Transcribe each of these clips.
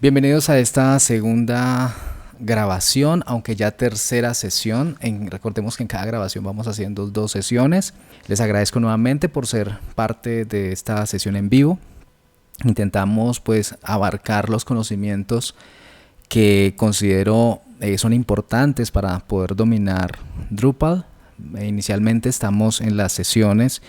Bienvenidos a esta segunda grabación, aunque ya tercera sesión. Recordemos que en cada grabación vamos haciendo dos sesiones. Les agradezco nuevamente por ser parte de esta sesión en vivo. Intentamos pues abarcar los conocimientos que considero son importantes para poder dominar Drupal. Inicialmente estamos en las sesiones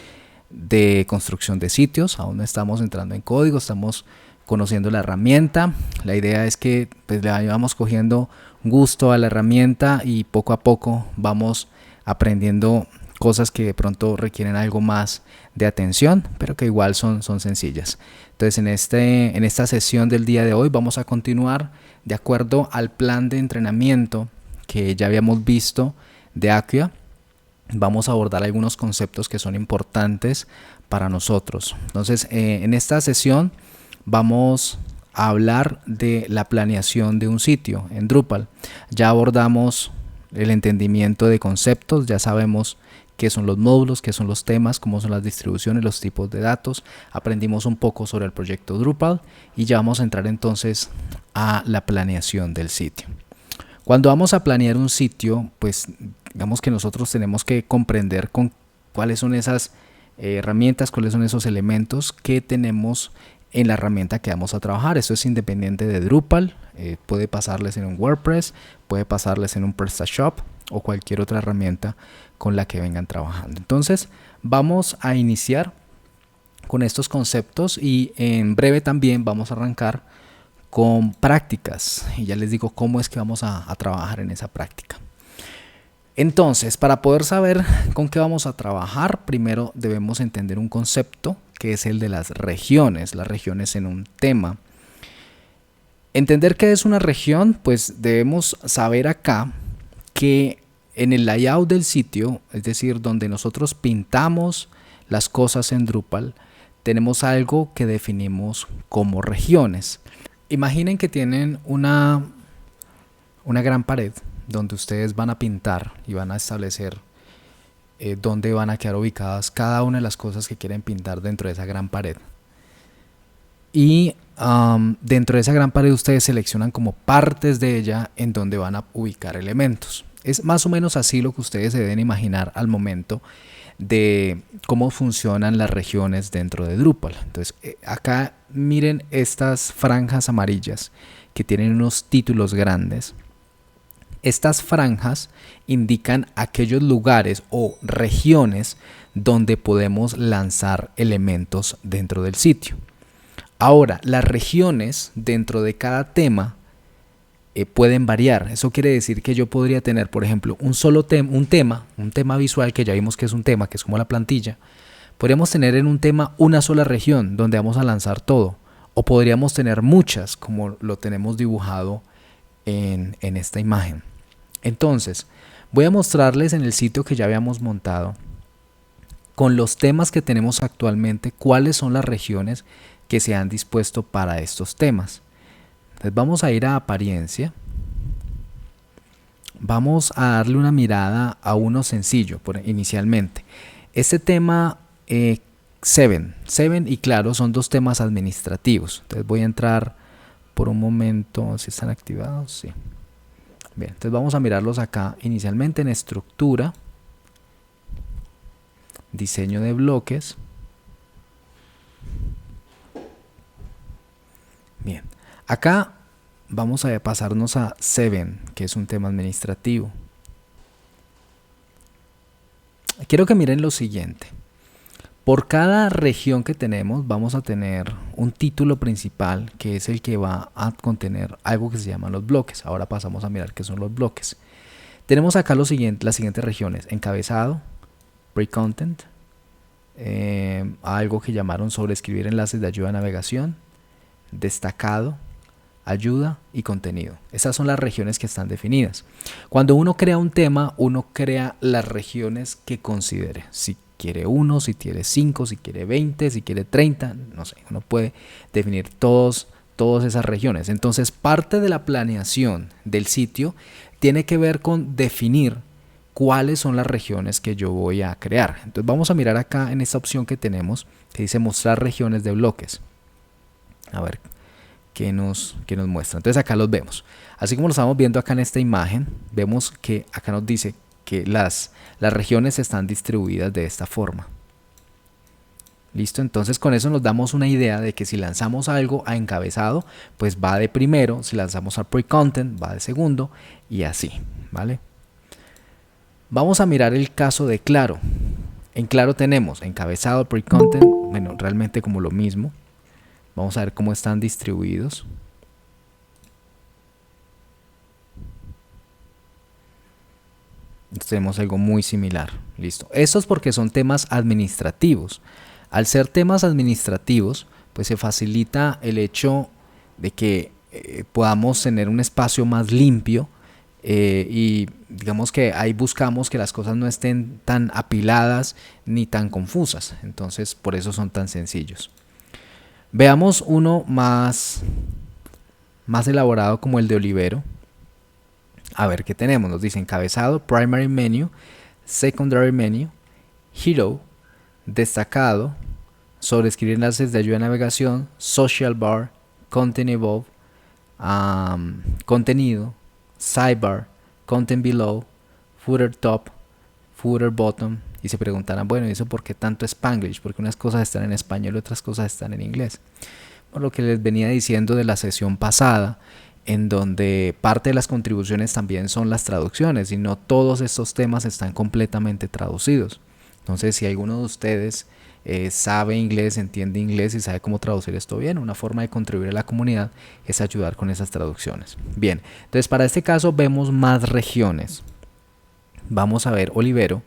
de construcción de sitios, aún no estamos entrando en código, estamos conociendo la herramienta. La idea es que pues, le vamos cogiendo gusto a la herramienta y poco a poco vamos aprendiendo cosas que de pronto requieren algo más de atención, pero que igual son sencillas. Entonces en esta sesión del día de hoy vamos a continuar de acuerdo al plan de entrenamiento que ya habíamos visto de Acquia. Vamos a abordar algunos conceptos que son importantes para nosotros. Entonces en esta sesión vamos a hablar de la planeación de un sitio en Drupal. Ya abordamos el entendimiento de conceptos, ya sabemos qué son los módulos, qué son los temas, cómo son las distribuciones, los tipos de datos. Aprendimos un poco sobre el proyecto Drupal y ya vamos a entrar entonces a la planeación del sitio. Cuando vamos a planear un sitio, pues digamos que nosotros tenemos que comprender cuáles son esas herramientas, cuáles son esos elementos que tenemos en la herramienta que vamos a trabajar. Esto es independiente de Drupal, puede pasarles en un WordPress, puede pasarles en un PrestaShop o cualquier otra herramienta con la que vengan trabajando. Entonces vamos a iniciar con estos conceptos y en breve también vamos a arrancar con prácticas y ya les digo cómo es que vamos a trabajar en esa práctica. Entonces, para poder saber con qué vamos a trabajar, primero debemos entender un concepto que es el de las regiones en un tema. Entender qué es una región, pues debemos saber acá que en el layout del sitio, es decir, donde nosotros pintamos las cosas en Drupal, tenemos algo que definimos como regiones. Imaginen que tienen una gran pared donde ustedes van a pintar y van a establecer dónde van a quedar ubicadas cada una de las cosas que quieren pintar dentro de esa gran pared. Y dentro de esa gran pared ustedes seleccionan como partes de ella en donde van a ubicar elementos. Es más o menos así lo que ustedes se deben imaginar al momento de cómo funcionan las regiones dentro de Drupal. Entonces acá miren estas franjas amarillas que tienen unos títulos grandes. Estas franjas indican aquellos lugares o regiones donde podemos lanzar elementos dentro del sitio. Ahora, las regiones dentro de cada tema pueden variar. Eso quiere decir que yo podría tener, por ejemplo, un tema visual que ya vimos que es un tema, que es como la plantilla. Podríamos tener en un tema una sola región donde vamos a lanzar todo. O podríamos tener muchas, como lo tenemos dibujado en esta imagen. Entonces, voy a mostrarles en el sitio que ya habíamos montado, con los temas que tenemos actualmente, cuáles son las regiones que se han dispuesto para estos temas. Entonces vamos a ir a apariencia. Vamos a darle una mirada a uno sencillo inicialmente. Este tema 7 y claro, son dos temas administrativos. Entonces voy a entrar por un momento, si están activados, sí. Bien, entonces vamos a mirarlos acá inicialmente en estructura, diseño de bloques. Bien, acá vamos a pasarnos a 7, que es un tema administrativo. Quiero que miren lo siguiente. Por cada región que tenemos vamos a tener un título principal que es el que va a contener algo que se llaman los bloques. Ahora pasamos a mirar qué son los bloques. Tenemos acá las siguientes regiones: encabezado, pre-content, algo que llamaron sobreescribir enlaces de ayuda a navegación, destacado, ayuda y contenido. Esas son las regiones que están definidas. Cuando uno crea un tema, uno crea las regiones que considere. Si quiere 1, si quiere 5, si quiere 20, si quiere 30, no sé, uno puede definir todas esas regiones. Entonces, parte de la planeación del sitio tiene que ver con definir cuáles son las regiones que yo voy a crear. Entonces, vamos a mirar acá en esta opción que tenemos, que dice mostrar regiones de bloques. A ver que nos muestra. Entonces acá los vemos. Así como lo estamos viendo acá en esta imagen, vemos que acá nos dice que las regiones están distribuidas de esta forma. Listo, entonces con eso nos damos una idea de que si lanzamos algo a encabezado, pues va de primero, si lanzamos a pre-content, va de segundo, y así, ¿vale? Vamos a mirar el caso de Claro. En Claro tenemos encabezado, pre-content, bueno, realmente como lo mismo. Vamos a ver cómo están distribuidos. Entonces tenemos algo muy similar. Listo. Esto es porque son temas administrativos. Al ser temas administrativos, pues se facilita el hecho de que podamos tener un espacio más limpio y digamos que ahí buscamos que las cosas no estén tan apiladas ni tan confusas. Entonces por eso son tan sencillos. Veamos uno más elaborado como el de Olivero. A ver qué tenemos. Nos dice encabezado, primary menu, secondary menu, hero, destacado, sobreescribir enlaces de ayuda de navegación, social bar, content above, contenido, sidebar, content below, footer top, footer bottom. Y se preguntarán, bueno, ¿y eso por qué tanto Spanglish? Porque unas cosas están en español y otras cosas están en inglés. Por lo que les venía diciendo de la sesión pasada, en donde parte de las contribuciones también son las traducciones y no todos estos temas están completamente traducidos. Entonces, si alguno de ustedes sabe inglés, entiende inglés y sabe cómo traducir esto bien, una forma de contribuir a la comunidad es ayudar con esas traducciones. Bien, entonces para este caso vemos más regiones. Vamos a ver Olivero,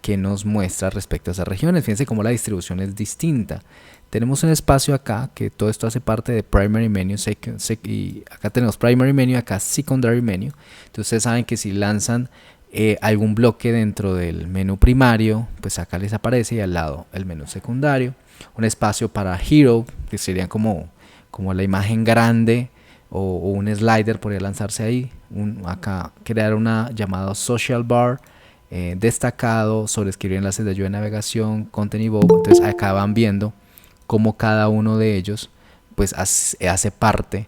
que nos muestra respecto a esas regiones. Fíjense cómo la distribución es distinta. Tenemos un espacio acá que todo esto hace parte de primary menu y acá tenemos primary menu, acá secondary menu. Entonces ustedes saben que si lanzan algún bloque dentro del menú primario, pues acá les aparece y al lado el menú secundario. Un espacio para hero, que sería como la imagen grande o un slider, podría lanzarse ahí. Acá crear una llamada social bar, destacado, sobreescribir enlaces de ayuda de navegación, contenido. Entonces acá van viendo cómo cada uno de ellos pues hace parte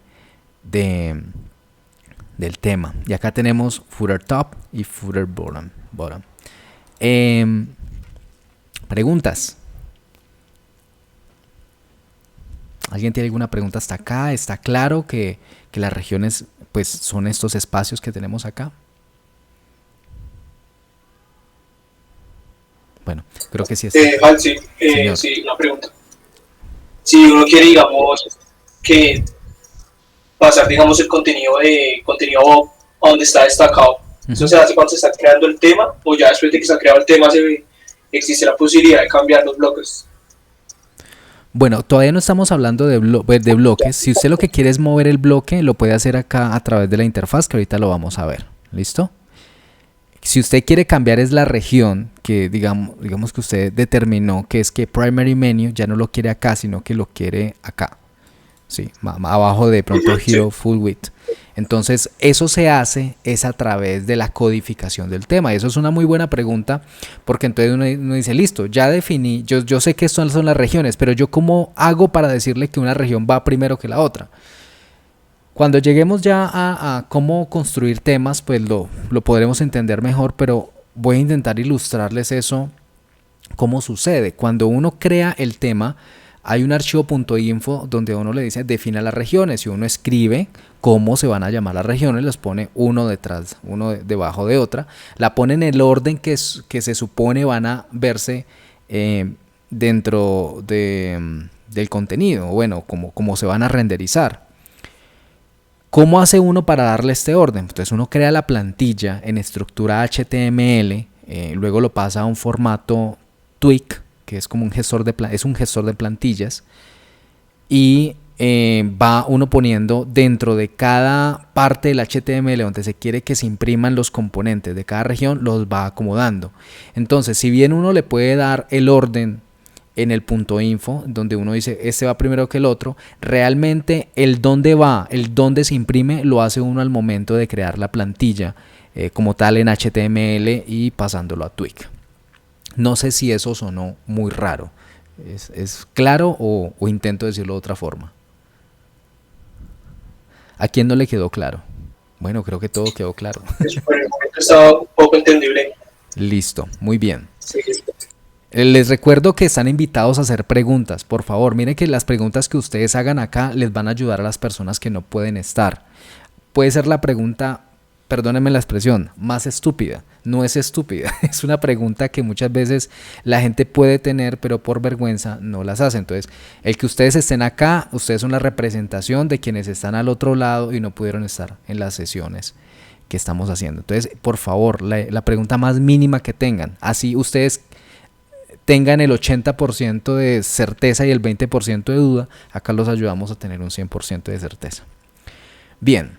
del tema. Y acá tenemos footer top y footer bottom. Preguntas. ¿Alguien tiene alguna pregunta hasta acá? ¿Está claro que las regiones pues son estos espacios que tenemos acá? Bueno, creo que sí está. Sí, sí, una pregunta. Si uno quiere, digamos, que pasar, digamos, el contenido a donde está destacado, ¿eso se hace cuando se está creando el tema o ya después de que se ha creado el tema existe la posibilidad de cambiar los bloques? Bueno, todavía no estamos hablando de bloques. Si usted lo que quiere es mover el bloque, lo puede hacer acá a través de la interfaz, que ahorita lo vamos a ver. ¿Listo? Si usted quiere cambiar es la región que digamos que usted determinó que es que primary menu ya no lo quiere acá, sino que lo quiere acá. Sí, abajo de pronto hero full width. Entonces eso se hace es a través de la codificación del tema. Y eso es una muy buena pregunta, porque entonces uno dice, listo, ya definí, yo sé que estas son las regiones, pero yo cómo hago para decirle que una región va primero que la otra. Cuando lleguemos ya a cómo construir temas, pues lo podremos entender mejor, pero voy a intentar ilustrarles eso, cómo sucede. Cuando uno crea el tema, hay un archivo .info donde uno le dice defina las regiones y uno escribe cómo se van a llamar las regiones, los pone uno debajo de otra, la pone en el orden que se supone van a verse dentro del contenido, bueno, como se van a renderizar. ¿Cómo hace uno para darle este orden? Entonces uno crea la plantilla en estructura HTML, luego lo pasa a un formato Twig, que es como un gestor de plantillas, y va uno poniendo dentro de cada parte del HTML donde se quiere que se impriman los componentes de cada región, los va acomodando. Entonces, si bien uno le puede dar el orden en el .info, donde uno dice este va primero que el otro, realmente el dónde se imprime lo hace uno al momento de crear la plantilla como tal en HTML y pasándolo a Twig. No sé si eso sonó muy raro. ¿Es claro o intento decirlo de otra forma? ¿A quién no le quedó claro? Bueno, creo que todo quedó claro. Por el momento está un poco entendible. Listo, muy bien. Sí. Les recuerdo que están invitados a hacer preguntas. Por favor, miren que las preguntas que ustedes hagan acá les van a ayudar a las personas que no pueden estar. Puede ser la pregunta, perdónenme la expresión, más estúpida. No es estúpida, es una pregunta que muchas veces la gente puede tener, pero por vergüenza no las hace. Entonces, el que ustedes estén acá, ustedes son la representación de quienes están al otro lado y no pudieron estar en las sesiones que estamos haciendo. Entonces, por favor, la pregunta más mínima que tengan, así ustedes tengan el 80% de certeza y el 20% de duda, acá los ayudamos a tener un 100% de certeza. Bien,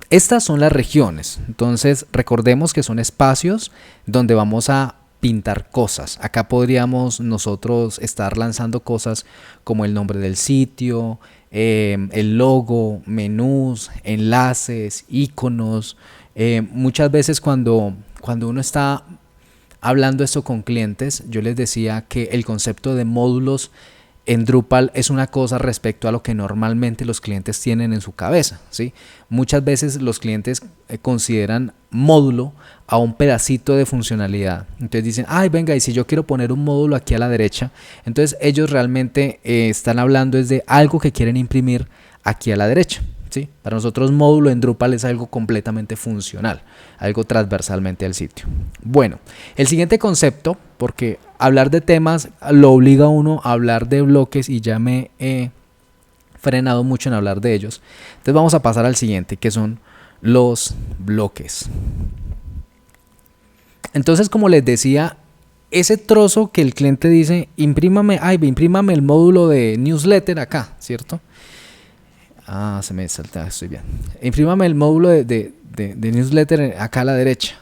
estas son las regiones, entonces recordemos que son espacios donde vamos a pintar cosas. Acá podríamos nosotros estar lanzando cosas como el nombre del sitio, el logo, menús, enlaces, iconos. Muchas veces cuando uno está hablando esto con clientes, yo les decía que el concepto de módulos en Drupal es una cosa respecto a lo que normalmente los clientes tienen en su cabeza, ¿sí? Muchas veces los clientes consideran módulo a un pedacito de funcionalidad. Entonces dicen, ay, venga, y si yo quiero poner un módulo aquí a la derecha, entonces ellos realmente están hablando es de algo que quieren imprimir aquí a la derecha. ¿Sí? Para nosotros módulo en Drupal es algo completamente funcional, algo transversalmente al sitio. Bueno, el siguiente concepto, porque hablar de temas lo obliga a uno a hablar de bloques y ya me he frenado mucho en hablar de ellos. Entonces vamos a pasar al siguiente, que son los bloques. Entonces, como les decía, ese trozo que el cliente dice, imprímame el módulo de newsletter acá, ¿cierto? Se me salta, estoy bien. Imprímame el módulo de newsletter acá a la derecha.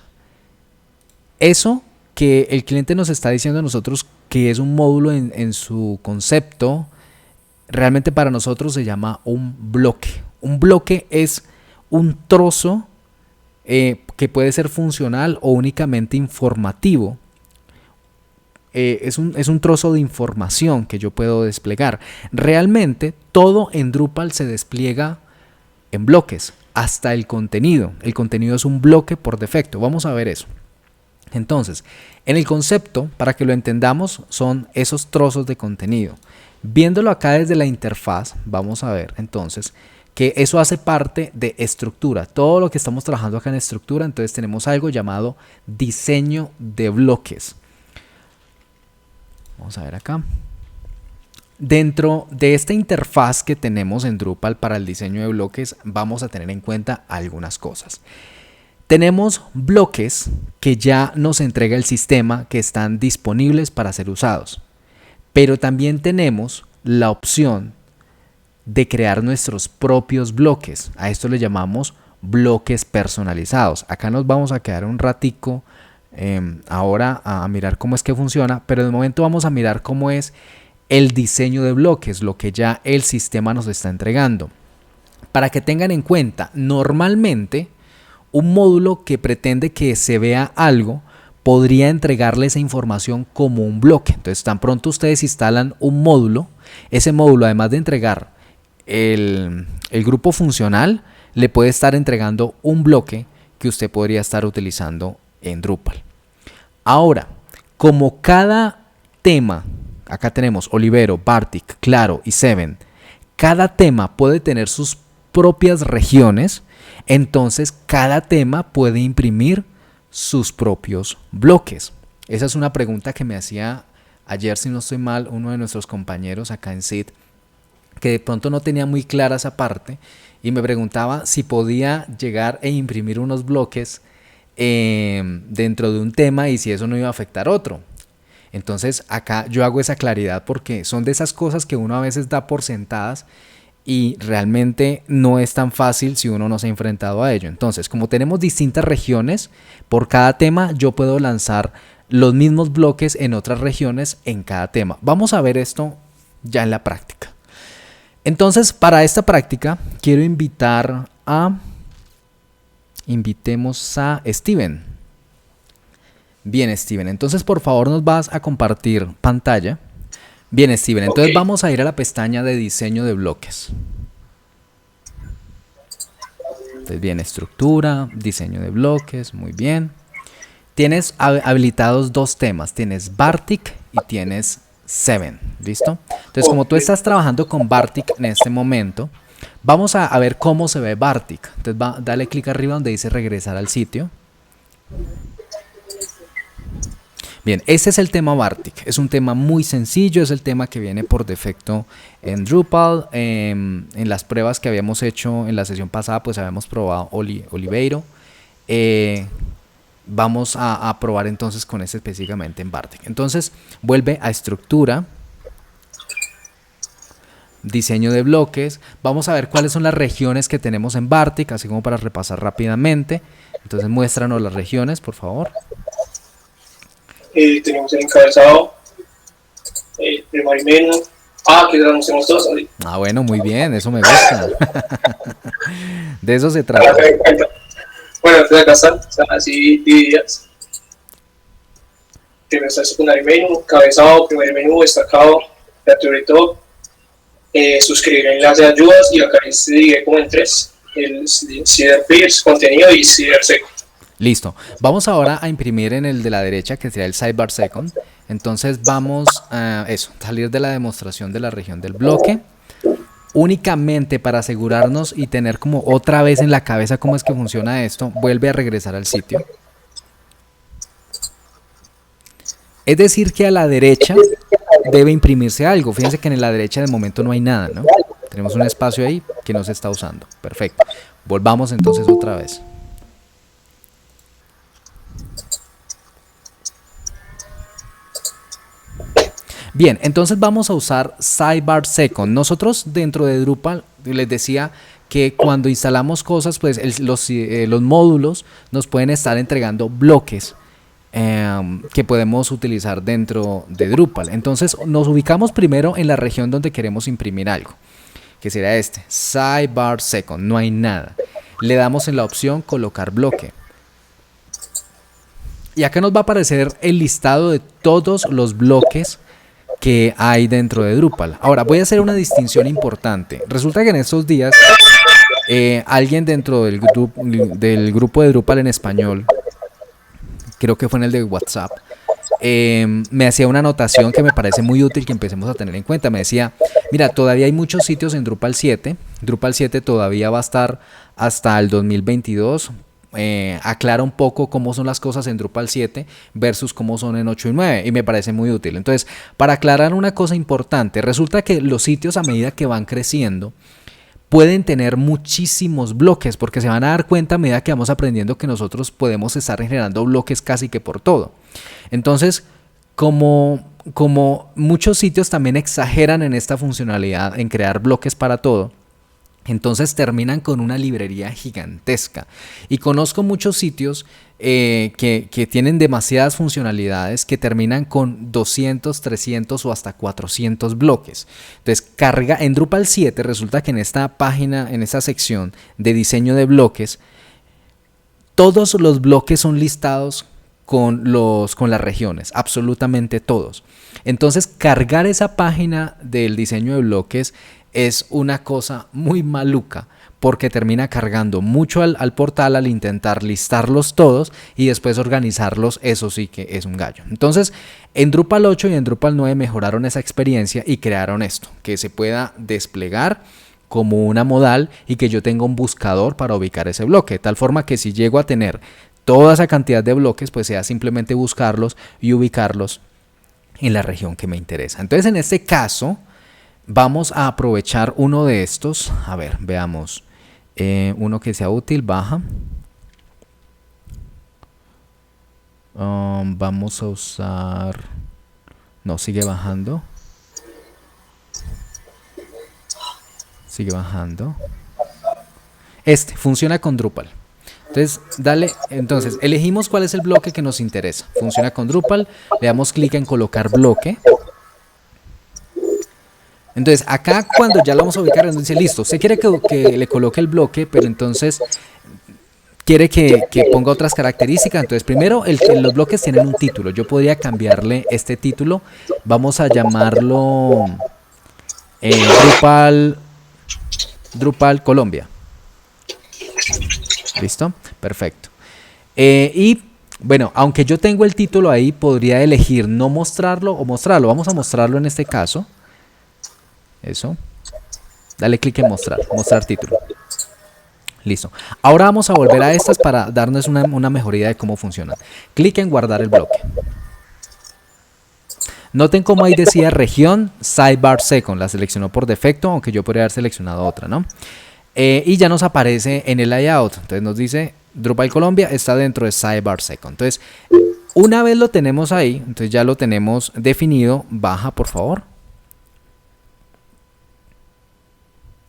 Eso que el cliente nos está diciendo a nosotros que es un módulo en su concepto, realmente para nosotros se llama un bloque. Un bloque es un trozo que puede ser funcional o únicamente informativo. Es un trozo de información que yo puedo desplegar. Realmente todo en Drupal se despliega en bloques, hasta el contenido. El contenido es un bloque por defecto. Vamos a ver eso. Entonces, en el concepto, para que lo entendamos, son esos trozos de contenido. Viéndolo acá desde la interfaz, vamos a ver entonces que eso hace parte de estructura. Todo lo que estamos trabajando acá en estructura, entonces tenemos algo llamado diseño de bloques. Vamos a ver acá. Dentro de esta interfaz que tenemos en Drupal para el diseño de bloques, vamos a tener en cuenta algunas cosas. Tenemos bloques que ya nos entrega el sistema que están disponibles para ser usados. Pero también tenemos la opción de crear nuestros propios bloques. A esto le llamamos bloques personalizados. Acá nos vamos a quedar un ratico ahora a mirar cómo es que funciona, pero de momento vamos a mirar cómo es el diseño de bloques, lo que ya el sistema nos está entregando. Para que tengan en cuenta, normalmente un módulo que pretende que se vea algo podría entregarle esa información como un bloque. Entonces, tan pronto ustedes instalan un módulo, ese módulo, además de entregar el grupo funcional, le puede estar entregando un bloque que usted podría estar utilizando en Drupal. Ahora, como cada tema, acá tenemos Olivero, Bartik, Claro y Seven, cada tema puede tener sus propias regiones, entonces cada tema puede imprimir sus propios bloques. Esa es una pregunta que me hacía ayer, si no estoy mal, uno de nuestros compañeros acá en SID, que de pronto no tenía muy clara esa parte y me preguntaba si podía llegar e imprimir unos bloques dentro de un tema y si eso no iba a afectar otro. Entonces acá yo hago esa claridad porque son de esas cosas que uno a veces da por sentadas y realmente no es tan fácil si uno no se ha enfrentado a ello. Entonces, como tenemos distintas regiones, por cada tema yo puedo lanzar los mismos bloques en otras regiones en cada tema. Vamos a ver esto ya en la práctica. Entonces, para esta práctica quiero invitemos a Steven. Bien, Steven, entonces por favor nos vas a compartir pantalla. Bien, Steven, entonces vamos a ir a la pestaña de diseño de bloques. Entonces bien, estructura, diseño de bloques, muy bien. Tienes habilitados dos temas, tienes Bartik y tienes Seven, ¿listo? Entonces como tú estás trabajando con Bartik en este momento, vamos a ver cómo se ve Bartik. Entonces dale clic arriba donde dice regresar al sitio. Bien, ese es el tema Bartik, es un tema muy sencillo, es el tema que viene por defecto en Drupal. En las pruebas que habíamos hecho en la sesión pasada, pues habíamos probado Oliveiro. Vamos a probar entonces con este específicamente en Bartik. Entonces, vuelve a estructura, diseño de bloques. Vamos a ver cuáles son las regiones que tenemos en Bartik, así como para repasar rápidamente. Entonces, muéstranos las regiones, por favor. Tenemos el encabezado, el primer menú. Que tenemos todos ahí. Bueno, muy bien, eso me gusta. De eso se trata. Bueno, entonces acá están así divididas. Tenemos el secundario menú, encabezado, primer menú, destacado, Creatory Top, suscribir enlace de ayudas, y acá se divide como en tres: el Cider Pierce, contenido, y Cider Seco. Listo. Vamos ahora a imprimir en el de la derecha, que sería el Sidebar Second. Entonces vamos a salir de la demostración de la región del bloque. Únicamente para asegurarnos y tener como otra vez en la cabeza cómo es que funciona esto, vuelve a regresar al sitio. Es decir que a la derecha debe imprimirse algo. Fíjense que en la derecha de momento no hay nada, ¿no? Tenemos un espacio ahí que no se está usando. Perfecto. Volvamos entonces otra vez. Bien, entonces vamos a usar Sidebar Second. Nosotros dentro de Drupal les decía que cuando instalamos cosas, pues los módulos nos pueden estar entregando bloques que podemos utilizar dentro de Drupal. Entonces nos ubicamos primero en la región donde queremos imprimir algo, que será este, Sidebar Second. No hay nada. Le damos en la opción colocar bloque. Y acá nos va a aparecer el listado de todos los bloques que hay dentro de Drupal. Ahora voy a hacer una distinción importante. Resulta que en estos días alguien dentro del grupo de Drupal en español, creo que fue en el de WhatsApp, me hacía una anotación que me parece muy útil que empecemos a tener en cuenta. Me decía, mira, todavía hay muchos sitios en Drupal 7. Drupal 7 todavía va a estar hasta el 2022. Aclara un poco cómo son las cosas en Drupal 7 versus cómo son en 8 y 9, y me parece muy útil. Entonces, para aclarar una cosa importante, resulta que los sitios, a medida que van creciendo, pueden tener muchísimos bloques, porque se van a dar cuenta a medida que vamos aprendiendo que nosotros podemos estar generando bloques casi que por todo. Entonces, como muchos sitios también exageran en esta funcionalidad, en crear bloques para todo, entonces terminan con una librería gigantesca. Y conozco muchos sitios que tienen demasiadas funcionalidades, que terminan con 200, 300 o hasta 400 bloques. Entonces carga en Drupal 7. Resulta que en esta página, en esta sección de diseño de bloques, todos los bloques son listados con las regiones, absolutamente todos. Entonces cargar esa página del diseño de bloques es una cosa muy maluca, porque termina cargando mucho al portal al intentar listarlos todos y después organizarlos. Eso sí que es un gallo. Entonces en Drupal 8 y en Drupal 9 mejoraron esa experiencia y crearon esto, que se pueda desplegar como una modal y que yo tenga un buscador para ubicar ese bloque, de tal forma que si llego a tener toda esa cantidad de bloques, pues sea simplemente buscarlos y ubicarlos en la región que me interesa. Entonces en este caso vamos a aprovechar uno de estos. A ver, veamos. Uno que sea útil, baja. Vamos a usar... No, sigue bajando. Sigue bajando. Este funciona con Drupal. Entonces, entonces, elegimos cuál es el bloque que nos interesa. Funciona con Drupal. Le damos clic en colocar bloque. Entonces acá cuando ya lo vamos a ubicar, nos dice listo, usted quiere que le coloque el bloque, pero entonces quiere que ponga otras características. Entonces primero los bloques tienen un título. Yo podría cambiarle este título. Vamos a llamarlo Drupal Colombia. ¿Listo? Perfecto. Y bueno, aunque yo tengo el título ahí, podría elegir no mostrarlo o mostrarlo. Vamos a mostrarlo en este caso. Eso. Dale clic en mostrar, mostrar título. Listo. Ahora vamos a volver a estas para darnos una mejor idea de cómo funcionan. Clic en guardar el bloque. Noten cómo ahí decía región sidebar second, la seleccionó por defecto, aunque yo podría haber seleccionado otra, ¿no? Y ya nos aparece en el layout, entonces nos dice Drupal Colombia está dentro de sidebar second. Entonces, una vez lo tenemos ahí, entonces ya lo tenemos definido, baja por favor.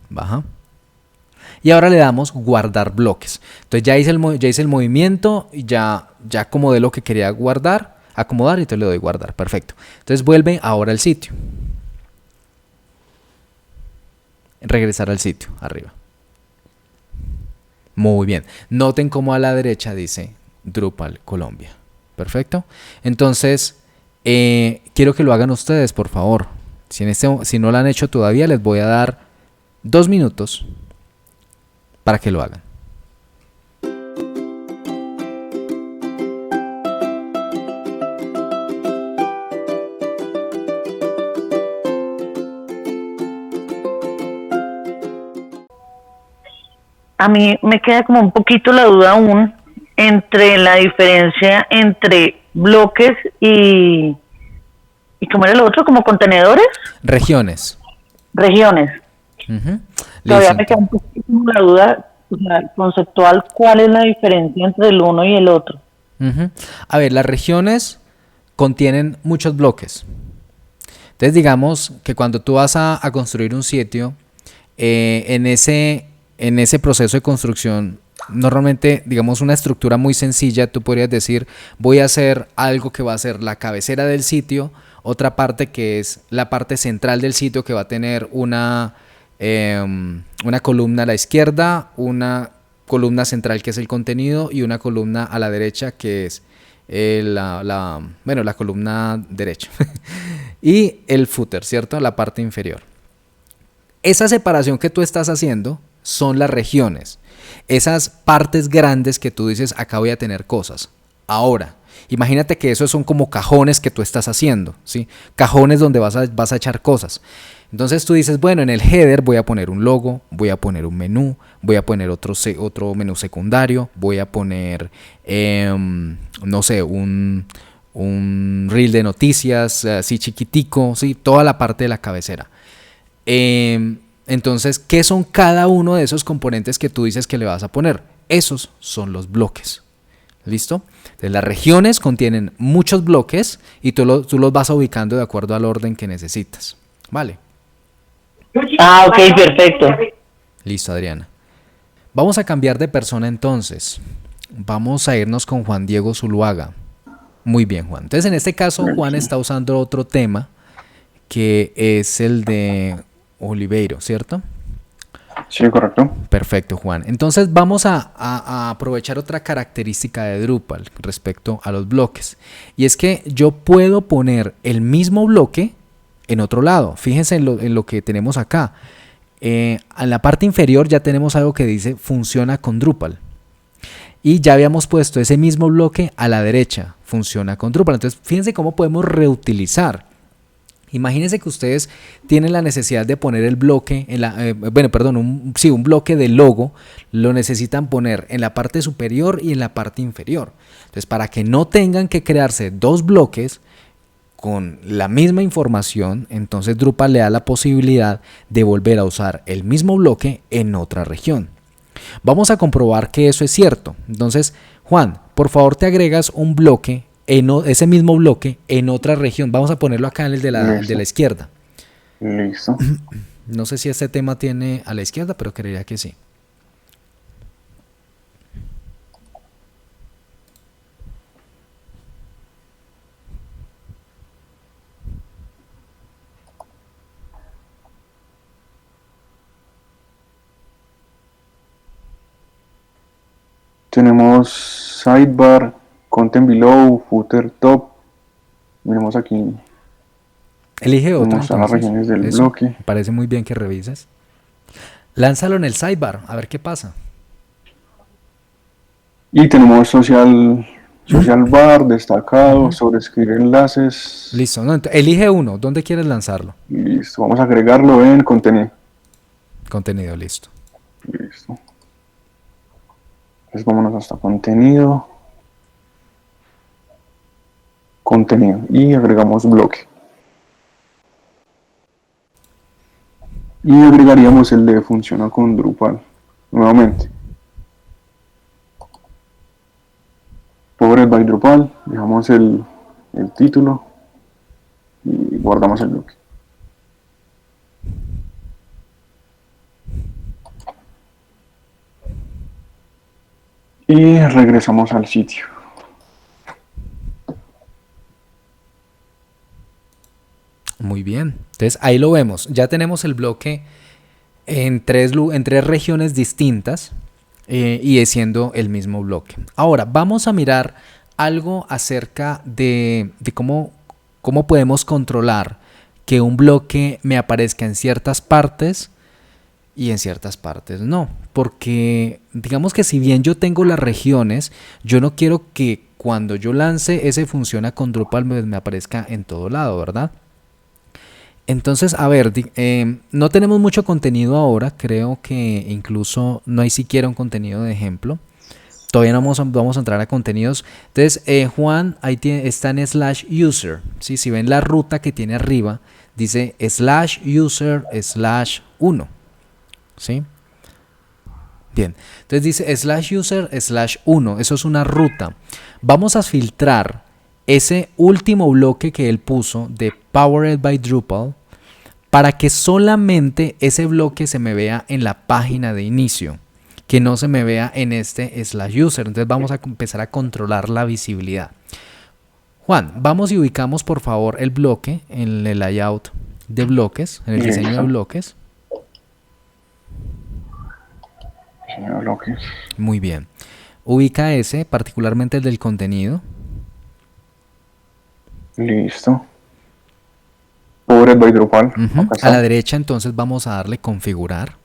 Baja. Y ahora le damos guardar bloques. Entonces ya hice el movimiento, ya acomodé lo que quería guardar, acomodar y entonces le doy guardar. Perfecto. Entonces vuelve ahora al sitio. Regresar al sitio, arriba. Muy bien. Noten cómo a la derecha dice Drupal Colombia. Perfecto. Entonces, quiero que lo hagan ustedes, por favor. Si no lo han hecho todavía, les voy a dar 2 minutos para que lo hagan. A mí me queda como un poquito la duda aún entre la diferencia entre bloques y ¿cómo era lo otro? ¿Como contenedores? Regiones. Regiones. Todavía me queda un poquito la duda, o sea, conceptual, ¿cuál es la diferencia entre el uno y el otro? A ver, las regiones contienen muchos bloques. Entonces digamos que cuando tú vas a construir un sitio, en ese proceso de construcción, normalmente, digamos, una estructura muy sencilla, tú podrías decir, voy a hacer algo que va a ser la cabecera del sitio, otra parte que es la parte central del sitio que va a tener una columna a la izquierda, una columna central que es el contenido y una columna a la derecha que es la columna derecha y el footer, ¿cierto? La parte inferior. Esa separación que tú estás haciendo son las regiones, esas partes grandes que tú dices, acá voy a tener cosas. Ahora, imagínate que esos son como cajones que tú estás haciendo, ¿sí? Cajones donde vas a echar cosas. Entonces tú dices, bueno, en el header voy a poner un logo, voy a poner un menú, voy a poner otro menú secundario, voy a poner, no sé, un reel de noticias, así chiquitico, ¿sí? Toda la parte de la cabecera. Entonces, ¿qué son cada uno de esos componentes que tú dices que le vas a poner? Esos son los bloques. ¿Listo? Entonces, las regiones contienen muchos bloques y tú los vas ubicando de acuerdo al orden que necesitas. ¿Vale? Ah, ok, perfecto. Listo, Adriana. Vamos a cambiar de persona entonces. Vamos a irnos con Juan Diego Zuluaga. Muy bien, Juan. Entonces, en este caso, Juan está usando otro tema que es el de Oliveiro, ¿cierto? Sí, correcto. Perfecto, Juan. Entonces vamos a aprovechar otra característica de Drupal respecto a los bloques. Y es que yo puedo poner el mismo bloque en otro lado. Fíjense en lo que tenemos acá. En la parte inferior ya tenemos algo que dice funciona con Drupal. Y ya habíamos puesto ese mismo bloque a la derecha. Funciona con Drupal. Entonces fíjense cómo podemos reutilizar. Imagínense que ustedes tienen la necesidad de poner el bloque, un bloque de logo, lo necesitan poner en la parte superior y en la parte inferior. Entonces, para que no tengan que crearse dos bloques con la misma información, entonces Drupal le da la posibilidad de volver a usar el mismo bloque en otra región. Vamos a comprobar que eso es cierto. Entonces, Juan, por favor te agregas un bloque, ese mismo bloque en otra región. Vamos a ponerlo acá en el de la izquierda. Listo. No sé si este tema tiene a la izquierda, pero creería que sí. Tenemos sidebar, content below, footer top. Miremos aquí. Elige otro. Están las regiones del Eso, bloque. me parece muy bien que revises. Lánzalo en el sidebar, a ver qué pasa. Y tenemos social bar, destacado, sobreescribir enlaces. Listo, ¿no? Elige uno. ¿Dónde quieres lanzarlo? Listo, vamos a agregarlo en contenido. Contenido, listo. Listo. Entonces vámonos hasta contenido. Contenido. Y agregamos bloque. Y agregaríamos el de funciona con Drupal. Nuevamente. Powered by Drupal. Dejamos el título. Y guardamos el bloque. Y regresamos al sitio. Muy bien. Entonces ahí lo vemos. Ya tenemos el bloque en tres regiones distintas y siendo el mismo bloque. Ahora vamos a mirar algo acerca de cómo podemos controlar que un bloque me aparezca en ciertas partes y en ciertas partes no. Porque digamos que si bien yo tengo las regiones, yo no quiero que cuando yo lance ese funciona con Drupal me aparezca en todo lado, ¿verdad? Entonces, a ver, no tenemos mucho contenido ahora, creo que incluso no hay siquiera un contenido de ejemplo. Todavía no vamos a entrar a contenidos. Entonces, Juan, ahí está en /user. ¿Sí? Si ven la ruta que tiene arriba, dice /user/1. ¿Sí? Bien, entonces dice /user/1. Eso es una ruta. Vamos a filtrar ese último bloque que él puso de Powered by Drupal para que solamente ese bloque se me vea en la página de inicio, que no se me vea en este /user. Entonces vamos a empezar a controlar la visibilidad. Juan, vamos y ubicamos por favor el bloque en el layout de bloques, en el diseño de bloques. Diseño de bloques. Muy bien. Ubica ese, particularmente el del contenido. Listo. Powered by Drupal. A la derecha entonces vamos a darle configurar.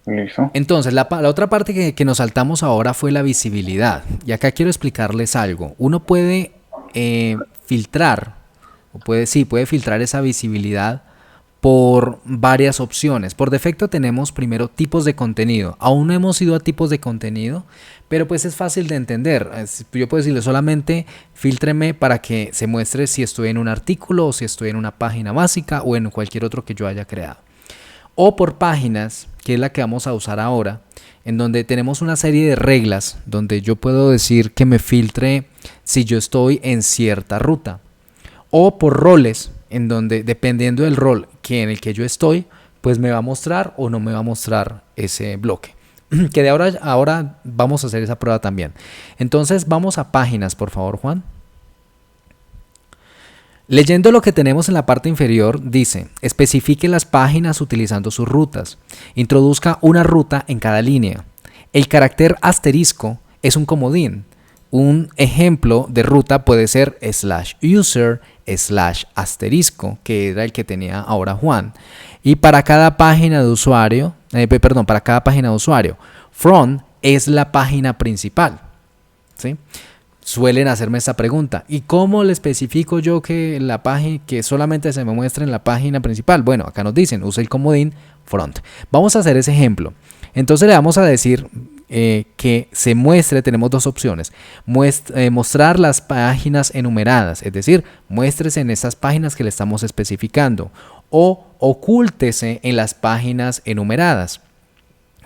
Listo. Entonces la otra parte que nos saltamos ahora fue la visibilidad. Y acá quiero explicarles algo. Uno puede filtrar, o puede filtrar esa visibilidad por varias opciones. Por defecto tenemos primero tipos de contenido. Aún no hemos ido a tipos de contenido, pero pues es fácil de entender. Yo puedo decirle solamente filtreme para que se muestre si estoy en un artículo o si estoy en una página básica o en cualquier otro que yo haya creado. O por páginas, que es la que vamos a usar ahora, en donde tenemos una serie de reglas donde yo puedo decir que me filtre si yo estoy en cierta ruta. O por roles, en donde dependiendo del rol en el que yo estoy, pues me va a mostrar o no me va a mostrar ese bloque. Que de ahora vamos a hacer esa prueba también. Entonces vamos a páginas, por favor, Juan. Leyendo lo que tenemos en la parte inferior, dice, especifique las páginas utilizando sus rutas. Introduzca una ruta en cada línea. El carácter asterisco es un comodín. Un ejemplo de ruta puede ser /user/asterisco, que era el que tenía ahora Juan. Y para cada página de usuario, front es la página principal. ¿Sí? Suelen hacerme esta pregunta. ¿Y cómo le especifico yo que la página que solamente se me muestre en la página principal? Bueno, acá nos dicen, use el comodín front. Vamos a hacer ese ejemplo. Entonces le vamos a decir que se muestre, tenemos dos opciones. Mostrar las páginas enumeradas, es decir, muéstrese en estas páginas que le estamos especificando, o ocúltese en las páginas enumeradas.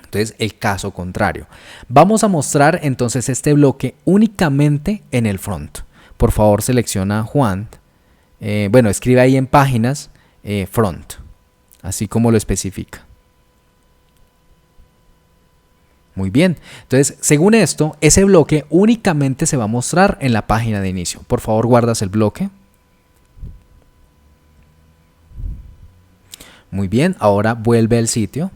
Entonces, el caso contrario. Vamos a mostrar entonces este bloque únicamente en el front. Por favor, selecciona Juan. Escribe ahí en páginas front, así como lo especifica. Muy bien. Entonces, según esto, ese bloque únicamente se va a mostrar en la página de inicio. Por favor, guardas el bloque. Muy bien. Ahora vuelve al sitio.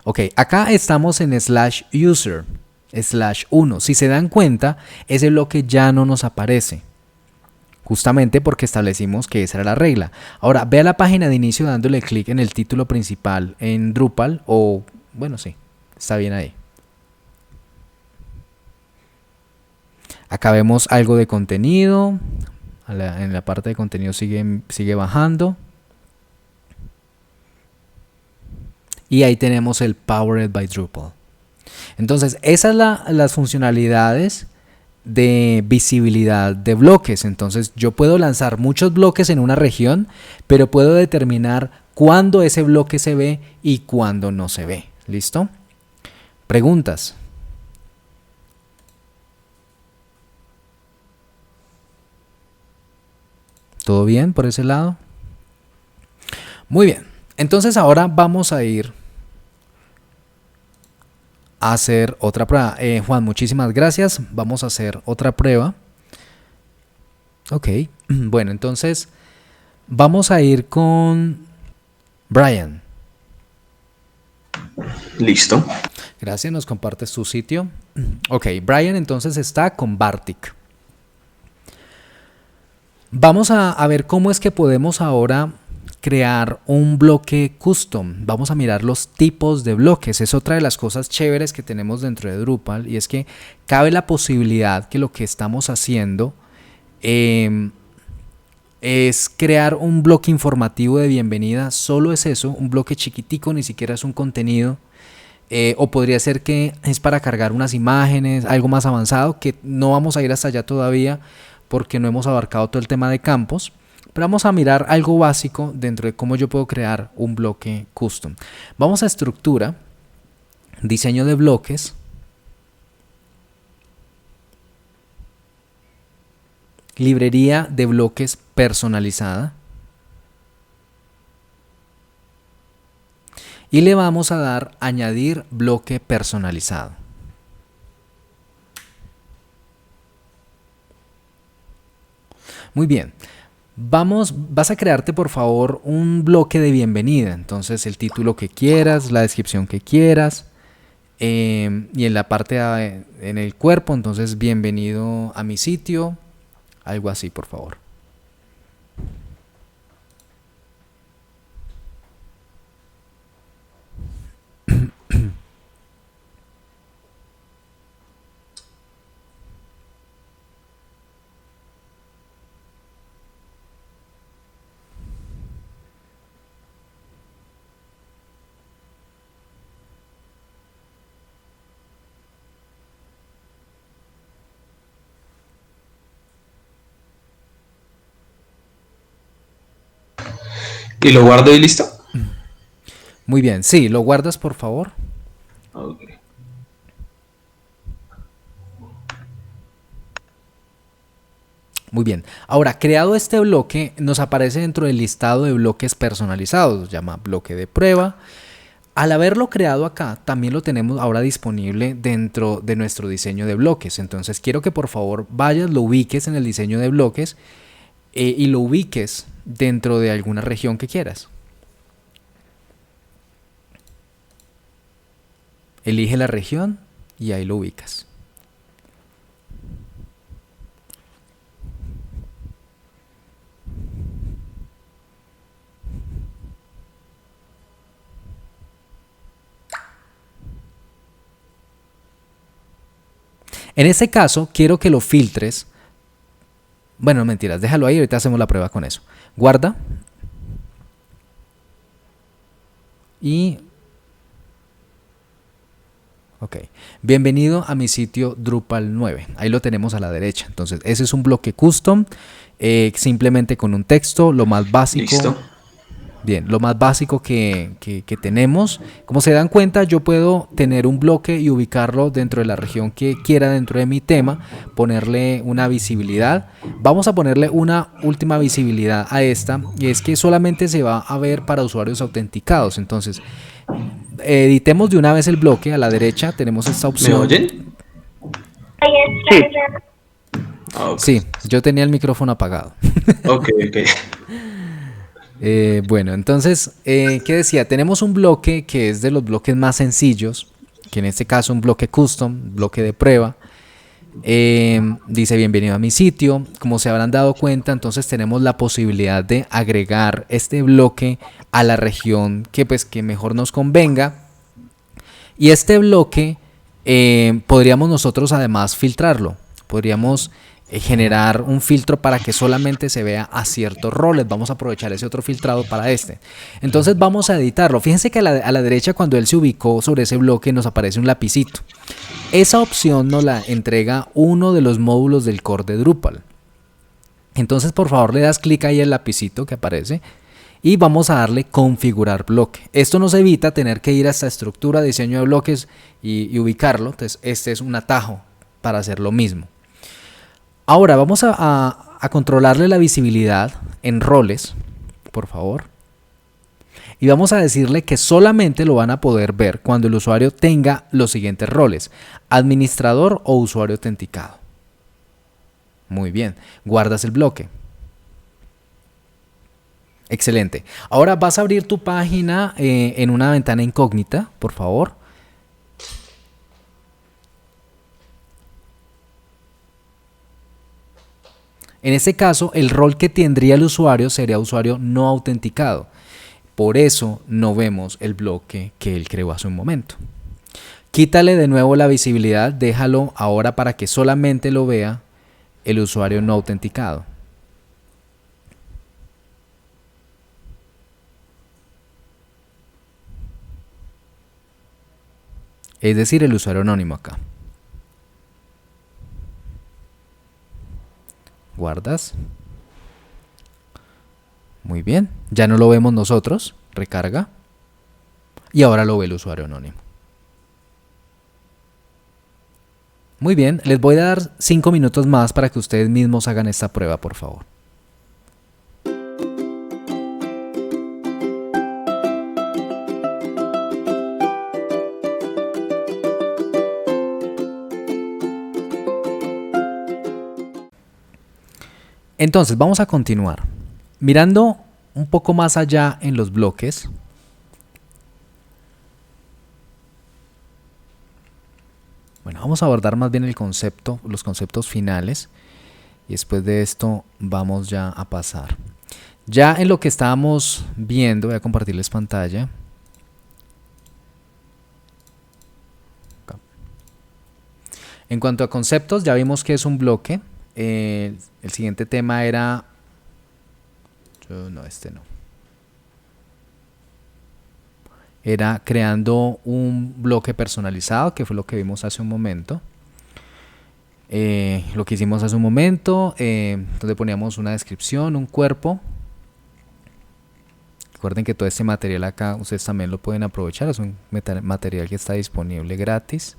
Ok, acá estamos en /user, /1. Si se dan cuenta, ese bloque ya no nos aparece. Justamente porque establecimos que esa era la regla. Ahora, ve a la página de inicio dándole clic en el título principal en Drupal o, bueno, sí, está bien ahí. Acá vemos algo de contenido. En la parte de contenido sigue bajando. Y ahí tenemos el Powered by Drupal. Entonces, esas son las funcionalidades de visibilidad de bloques. Entonces, yo puedo lanzar muchos bloques en una región, pero puedo determinar cuándo ese bloque se ve y cuándo no se ve. ¿Listo? Preguntas. ¿Todo bien por ese lado? Muy bien. Entonces ahora vamos a ir a hacer otra prueba. Juan, muchísimas gracias. Vamos a hacer otra prueba. Ok. Bueno, entonces vamos a ir con Brian. Listo. Gracias, nos compartes tu sitio. Ok, Brian entonces está con Bartik. Vamos a ver cómo es que podemos ahora crear un bloque custom. Vamos a mirar los tipos de bloques. Es otra de las cosas chéveres que tenemos dentro de Drupal, y es que cabe la posibilidad que lo que estamos haciendo es crear un bloque informativo de bienvenida. Solo es eso, un bloque chiquitico, ni siquiera es un contenido. O podría ser que es para cargar unas imágenes, algo más avanzado, que no vamos a ir hasta allá todavía porque no hemos abarcado todo el tema de campos, pero vamos a mirar algo básico dentro de cómo yo puedo crear un bloque custom. Vamos a estructura, diseño de bloques, librería de bloques personalizada, y le vamos a dar añadir bloque personalizado. Muy bien, vas a crearte por favor un bloque de bienvenida. Entonces el título que quieras, la descripción que quieras, y en la parte en el cuerpo, entonces bienvenido a mi sitio, algo así por favor. ¿Y lo guardo y listo? Muy bien, sí, lo guardas por favor. Ok. Muy bien, ahora creado este bloque nos aparece dentro del listado de bloques personalizados, se llama bloque de prueba. Al haberlo creado acá, también lo tenemos ahora disponible dentro de nuestro diseño de bloques. Entonces quiero que por favor vayas, lo ubiques en el diseño de bloques y lo ubiques dentro de alguna región que quieras. Elige la región y ahí lo ubicas. En este caso, quiero que lo filtres. Bueno, mentiras, déjalo ahí, ahorita hacemos la prueba con eso. Guarda. Y... ok. Bienvenido a mi sitio Drupal 9. Ahí lo tenemos a la derecha. Entonces, ese es un bloque custom, simplemente con un texto, lo más básico. Listo. Bien, lo más básico que tenemos. Como se dan cuenta, yo puedo tener un bloque y ubicarlo dentro de la región que quiera dentro de mi tema, ponerle una visibilidad. Vamos a ponerle una última visibilidad a esta, y es que solamente se va a ver para usuarios autenticados. Entonces, editemos de una vez el bloque. A la derecha tenemos esta opción. ¿Me oyen? Sí. Ah, ok. Sí, yo tenía el micrófono apagado. Ok, ok. Bueno, entonces, ¿qué decía? Tenemos un bloque que es de los bloques más sencillos, que en este caso un bloque custom, bloque de prueba. Dice bienvenido a mi sitio. Como se habrán dado cuenta, entonces tenemos la posibilidad de agregar este bloque a la región que mejor nos convenga. Y este bloque podríamos nosotros además filtrarlo. Podríamos generar un filtro para que solamente se vea a ciertos roles. Vamos a aprovechar ese otro filtrado para este. Entonces vamos a editarlo. Fíjense que a la derecha, cuando él se ubicó sobre ese bloque, nos aparece un lapicito. Esa opción nos la entrega uno de los módulos del core de Drupal. Entonces, por favor, le das clic ahí al lapicito que aparece y vamos a darle configurar bloque. Esto nos evita tener que ir a esta estructura, diseño de bloques y ubicarlo. Entonces, este es un atajo para hacer lo mismo. Ahora vamos a controlarle la visibilidad en roles, por favor. Y vamos a decirle que solamente lo van a poder ver cuando el usuario tenga los siguientes roles: administrador o usuario autenticado. Muy bien, guardas el bloque. Excelente. Ahora vas a abrir tu página en una ventana incógnita, por favor. En este caso, el rol que tendría el usuario sería usuario no autenticado. Por eso no vemos el bloque que él creó hace un momento. Quítale de nuevo la visibilidad, déjalo ahora para que solamente lo vea el usuario no autenticado. Es decir, el usuario anónimo acá. Guardas. Muy bien, ya no lo vemos nosotros, recarga. Y ahora lo ve el usuario anónimo. Muy bien, les voy a dar 5 minutos más para que ustedes mismos hagan esta prueba, por favor. Entonces, vamos a continuar. Mirando un poco más allá en los bloques, bueno, vamos a abordar más bien el concepto, los conceptos finales, y después de esto vamos ya a pasar. Ya en lo que estábamos viendo, voy a compartirles pantalla. Acá. En cuanto a conceptos, ya vimos que es un bloque. El siguiente tema era... No, este no. Era creando un bloque personalizado, que fue lo que vimos hace un momento. Lo que hicimos hace un momento, donde poníamos una descripción, un cuerpo. Recuerden que todo este material acá ustedes también lo pueden aprovechar, es un material que está disponible gratis.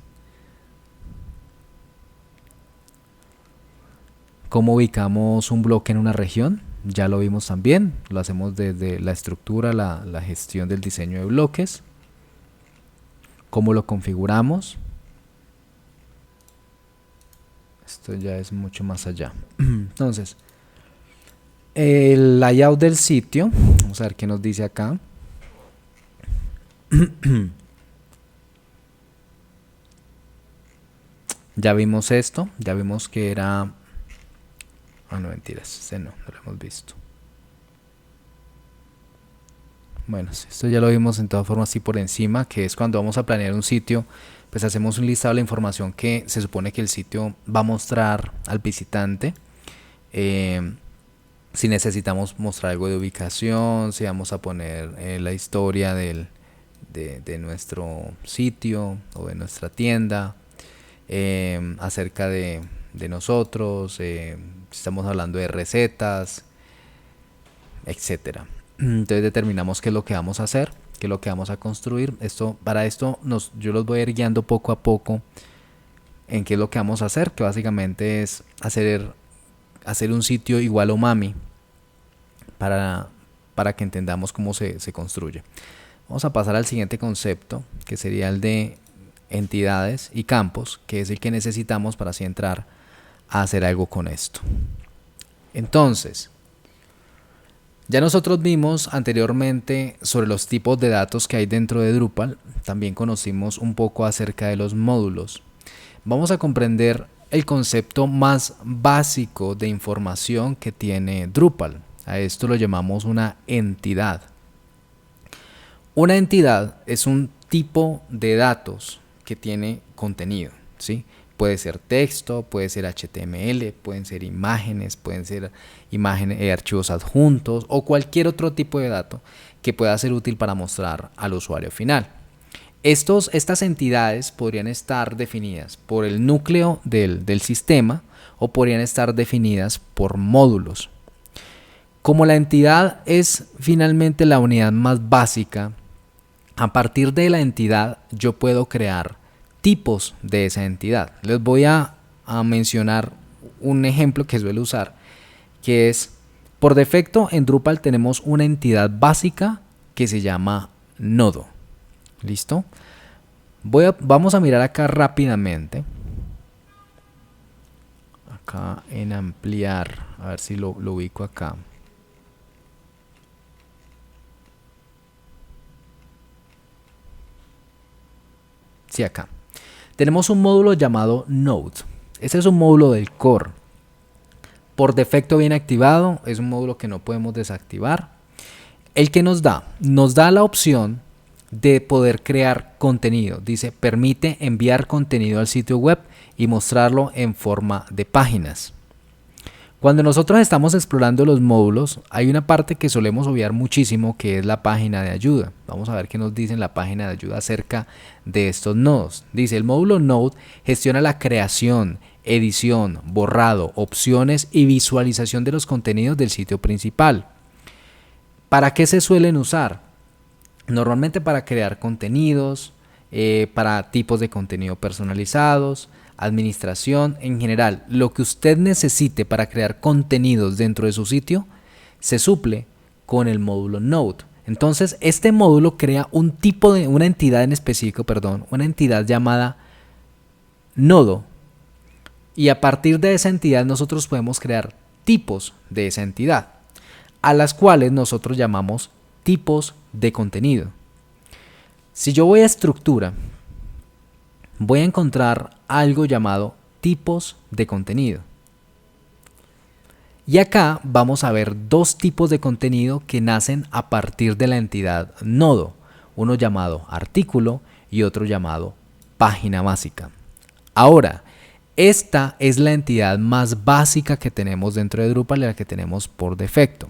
¿Cómo ubicamos un bloque en una región? Ya lo vimos también, lo hacemos desde la estructura, la gestión del diseño de bloques. ¿Cómo lo configuramos? Esto ya es mucho más allá. Entonces, el layout del sitio, vamos a ver qué nos dice acá. Ya vimos esto, ya vimos que era... Ah, no, mentiras, este no lo hemos visto. Bueno, esto ya lo vimos en todas formas así por encima, que es cuando vamos a planear un sitio, pues hacemos un listado de la información que se supone que el sitio va a mostrar al visitante. Si necesitamos mostrar algo de ubicación, si vamos a poner la historia de nuestro sitio o de nuestra tienda, acerca de nosotros, estamos hablando de recetas, etcétera. Entonces determinamos qué es lo que vamos a hacer, qué es lo que vamos a construir. Para esto yo los voy a ir guiando poco a poco en qué es lo que vamos a hacer, que básicamente es hacer un sitio igual a Umami para que entendamos cómo se construye. Vamos a pasar al siguiente concepto, que sería el de entidades y campos, que es el que necesitamos para así entrar a hacer algo con esto. Entonces, el entidades y campos, que es el que necesitamos para así entrar a hacer algo con esto. Entonces, el entidades y campos, que es el que necesitamos para así entrar a hacer algo con esto. Entonces, el entidades y campos, que es el que necesitamos para así entrar a hacer algo con esto. Entonces, Ya nosotros vimos anteriormente sobre los tipos de datos que hay dentro de Drupal, también conocimos un poco acerca de los módulos. Vamos a comprender el concepto más básico de información que tiene Drupal. A esto lo llamamos una entidad. Una entidad es un tipo de datos que tiene contenido, ¿sí? Puede ser texto, puede ser HTML, pueden ser imágenes, archivos adjuntos o cualquier otro tipo de dato que pueda ser útil para mostrar al usuario final. Estas entidades podrían estar definidas por el núcleo del sistema o podrían estar definidas por módulos. Como la entidad es finalmente la unidad más básica, a partir de la entidad yo puedo crear tipos de esa entidad. Les voy a mencionar un ejemplo que suelo usar, que es, por defecto en Drupal tenemos una entidad básica que se llama nodo. ¿Listo? Vamos a mirar acá rápidamente. Acá en ampliar, a ver si lo ubico acá. Sí, acá. Tenemos un módulo llamado Node. Este es un módulo del core. Por defecto viene activado, es un módulo que no podemos desactivar. El que nos da la opción de poder crear contenido. Dice, permite enviar contenido al sitio web y mostrarlo en forma de páginas. Cuando nosotros estamos explorando los módulos, hay una parte que solemos obviar muchísimo, que es la página de ayuda. Vamos a ver qué nos dice en la página de ayuda acerca de estos nodos. Dice, el módulo Node gestiona la creación, edición, borrado, opciones y visualización de los contenidos del sitio principal. ¿Para qué se suelen usar? Normalmente para crear contenidos, para tipos de contenido personalizados, administración, en general, lo que usted necesite para crear contenidos dentro de su sitio, se suple con el módulo Node. Entonces, este módulo crea una entidad en específico, una entidad llamada nodo. Y a partir de esa entidad nosotros podemos crear tipos de esa entidad, a las cuales nosotros llamamos tipos de contenido. Si yo voy a estructura, voy a encontrar algo llamado tipos de contenido. Y acá vamos a ver dos tipos de contenido que nacen a partir de la entidad nodo, uno llamado artículo y otro llamado página básica. Ahora, esta es la entidad más básica que tenemos dentro de Drupal y la que tenemos por defecto.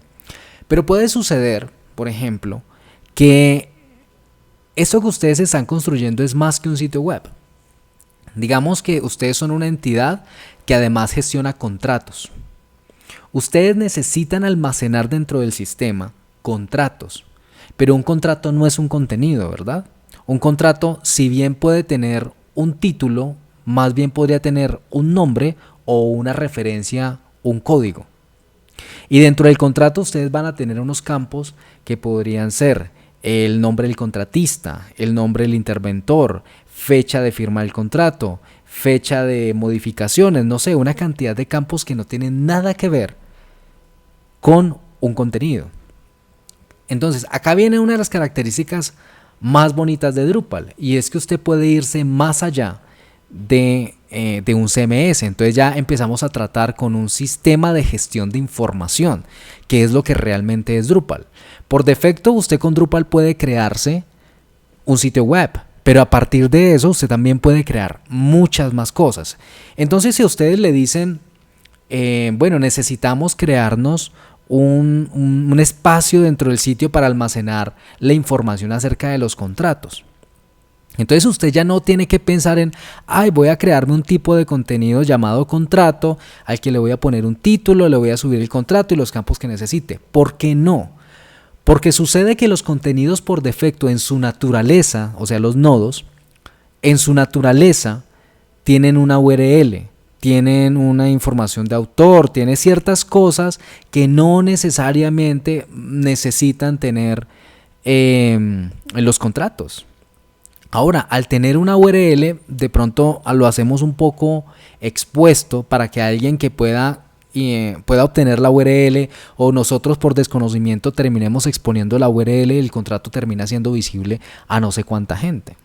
Pero puede suceder, por ejemplo, que esto que ustedes están construyendo es más que un sitio web. Digamos que ustedes son una entidad que además gestiona contratos. Ustedes necesitan almacenar dentro del sistema contratos, pero un contrato no es un contenido, ¿verdad? Un contrato, si bien puede tener un título, más bien podría tener un nombre o una referencia, un código. Y dentro del contrato ustedes van a tener unos campos que podrían ser el nombre del contratista, el nombre del interventor, fecha de firma del contrato, fecha de modificaciones, no sé, una cantidad de campos que no tienen nada que ver con un contenido. Entonces, acá viene una de las características más bonitas de Drupal, y es que usted puede irse más allá de un CMS. Entonces ya empezamos a tratar con un sistema de gestión de información, que es lo que realmente es Drupal. Por defecto, usted con Drupal puede crearse un sitio web, pero a partir de eso usted también puede crear muchas más cosas. Entonces, si a ustedes le dicen, bueno, necesitamos crearnos un espacio dentro del sitio para almacenar la información acerca de los contratos. Entonces usted ya no tiene que pensar en, voy a crearme un tipo de contenido llamado contrato, al que le voy a poner un título, le voy a subir el contrato y los campos que necesite. ¿Por qué no? Porque sucede que los contenidos por defecto en su naturaleza, o sea los nodos, en su naturaleza tienen una URL, tienen una información de autor, tienen ciertas cosas que no necesariamente necesitan tener en los contratos. Ahora, al tener una URL, de pronto lo hacemos un poco expuesto para que alguien que pueda pueda obtener la URL o nosotros por desconocimiento terminemos exponiendo la URL y el contrato termina siendo visible a no sé cuánta gente.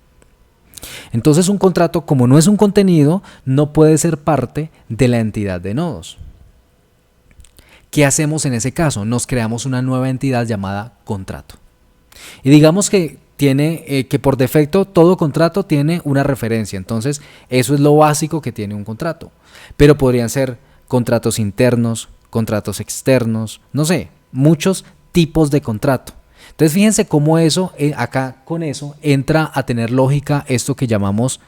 Entonces un contrato, como no es un contenido, no puede ser parte de la entidad de nodos. ¿Qué hacemos en ese caso? Nos creamos una nueva entidad llamada contrato. Y digamos que que por defecto todo contrato tiene una referencia. Entonces eso es lo básico que tiene un contrato. Pero podrían ser contratos internos, contratos externos, no sé, muchos tipos de contrato. Entonces fíjense cómo eso, acá con eso entra a tener lógica esto que llamamos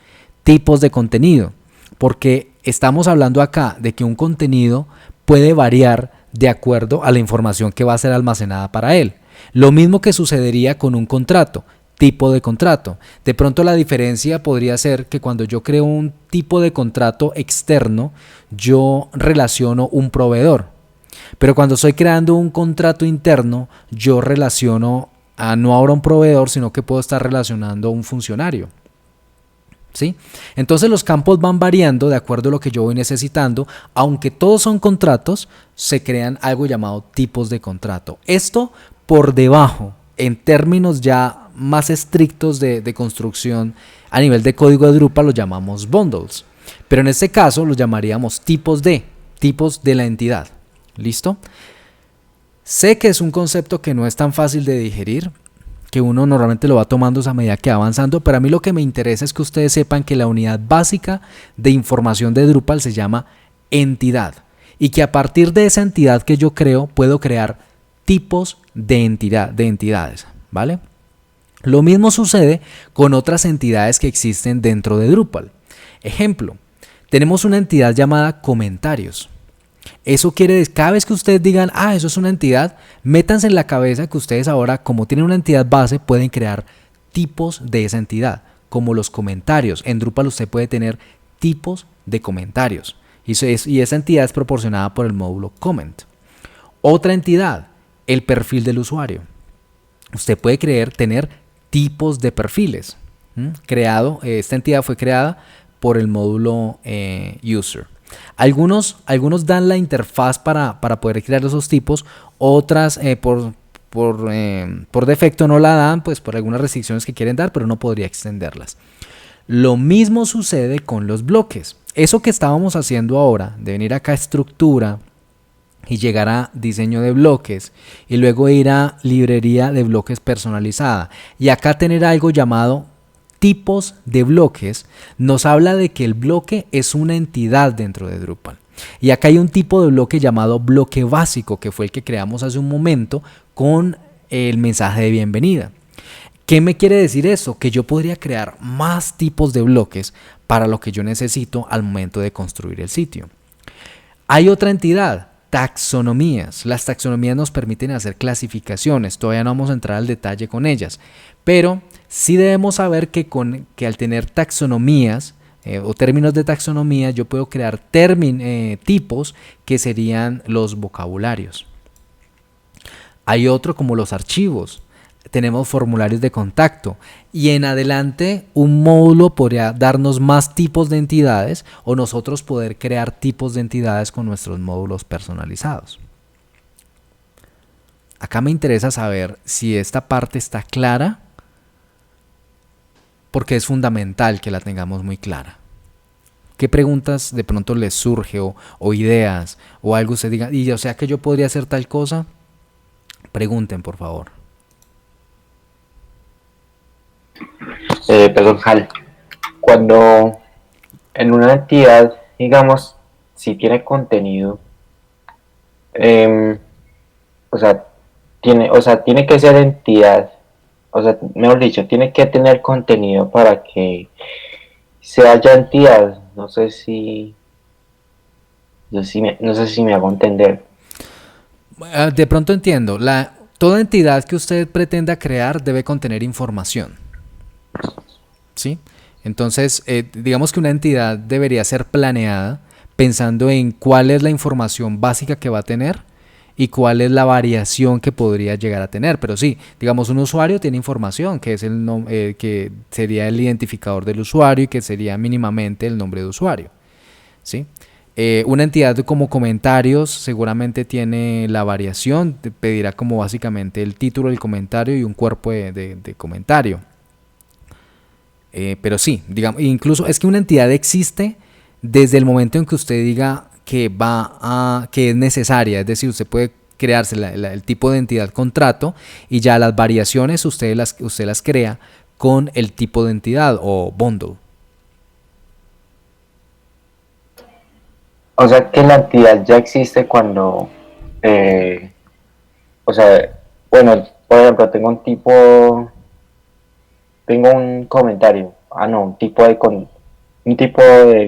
tipos de contenido, porque estamos hablando acá de que un contenido puede variar de acuerdo a la información que va a ser almacenada para él. Lo mismo que sucedería con un contrato, tipo de contrato. De pronto la diferencia podría ser que cuando yo creo un tipo de contrato externo, yo relaciono un proveedor. Pero cuando estoy creando un contrato interno, yo relaciono no ahora un proveedor, sino que puedo estar relacionando a un funcionario. ¿Sí? Entonces los campos van variando de acuerdo a lo que yo voy necesitando. Aunque todos son contratos, se crean algo llamado tipos de contrato. Esto por debajo, en términos ya más estrictos de construcción a nivel de código de Drupal, lo llamamos bundles. Pero en este caso los llamaríamos tipos de la entidad. ¿Listo? Sé que es un concepto que no es tan fácil de digerir, que uno normalmente lo va tomando a medida que va avanzando, pero a mí lo que me interesa es que ustedes sepan que la unidad básica de información de Drupal se llama entidad y que a partir de esa entidad que yo creo puedo crear tipos de entidades, ¿vale? Lo mismo sucede con otras entidades que existen dentro de Drupal. Ejemplo, tenemos una entidad llamada comentarios. Eso quiere decir, cada vez que ustedes digan, eso es una entidad, métanse en la cabeza que ustedes ahora, como tienen una entidad base, pueden crear tipos de esa entidad, como los comentarios. En Drupal usted puede tener tipos de comentarios y esa entidad es proporcionada por el módulo comment. Otra entidad, el perfil del usuario. Usted puede tener tipos de perfiles. Esta entidad fue creada por el módulo user. Algunos dan la interfaz para poder crear esos tipos, otras por defecto no la dan, pues por algunas restricciones que quieren dar, pero no podría extenderlas. Lo mismo sucede con los bloques. Eso que estábamos haciendo ahora, de venir acá a estructura y llegar a diseño de bloques y luego ir a librería de bloques personalizada y acá tener algo llamado tipos de bloques, nos habla de que el bloque es una entidad dentro de Drupal. Y acá hay un tipo de bloque llamado bloque básico, que fue el que creamos hace un momento con el mensaje de bienvenida. ¿Qué me quiere decir eso? Que yo podría crear más tipos de bloques para lo que yo necesito al momento de construir el sitio. Hay otra entidad, taxonomías. Las taxonomías nos permiten hacer clasificaciones, todavía no vamos a entrar al detalle con ellas, pero sí debemos saber que al tener taxonomías o términos de taxonomía, yo puedo crear tipos que serían los vocabularios. Hay otro como los archivos. Tenemos formularios de contacto y en adelante un módulo podría darnos más tipos de entidades o nosotros poder crear tipos de entidades con nuestros módulos personalizados. Acá me interesa saber si esta parte está clara, porque es fundamental que la tengamos muy clara. ¿Qué preguntas de pronto les surge o ideas o algo usted diga, y o sea que yo podría hacer tal cosa? Pregunten, por favor. Perdón, Hal. Cuando en una entidad, digamos, si tiene contenido, tiene que ser entidad, mejor dicho, tiene que tener contenido para que sea ya entidad. No sé si me hago entender. De pronto entiendo. Toda entidad que usted pretenda crear debe contener información. ¿Sí? Entonces, digamos que una entidad debería ser planeada pensando en cuál es la información básica que va a tener y cuál es la variación que podría llegar a tener. Pero sí, digamos, un usuario tiene información, que es que sería el identificador del usuario y que sería mínimamente el nombre de usuario. ¿Sí? Una entidad como comentarios seguramente tiene la variación, te pedirá como básicamente el título del comentario y un cuerpo de comentario. Pero sí, digamos, incluso es que una entidad existe desde el momento en que usted diga que es necesaria, es decir, usted puede crearse el tipo de entidad contrato y ya las variaciones usted las crea con el tipo de entidad o bundle. O sea que la entidad ya existe cuando, o sea, bueno, por ejemplo, tengo un comentario, no, un tipo de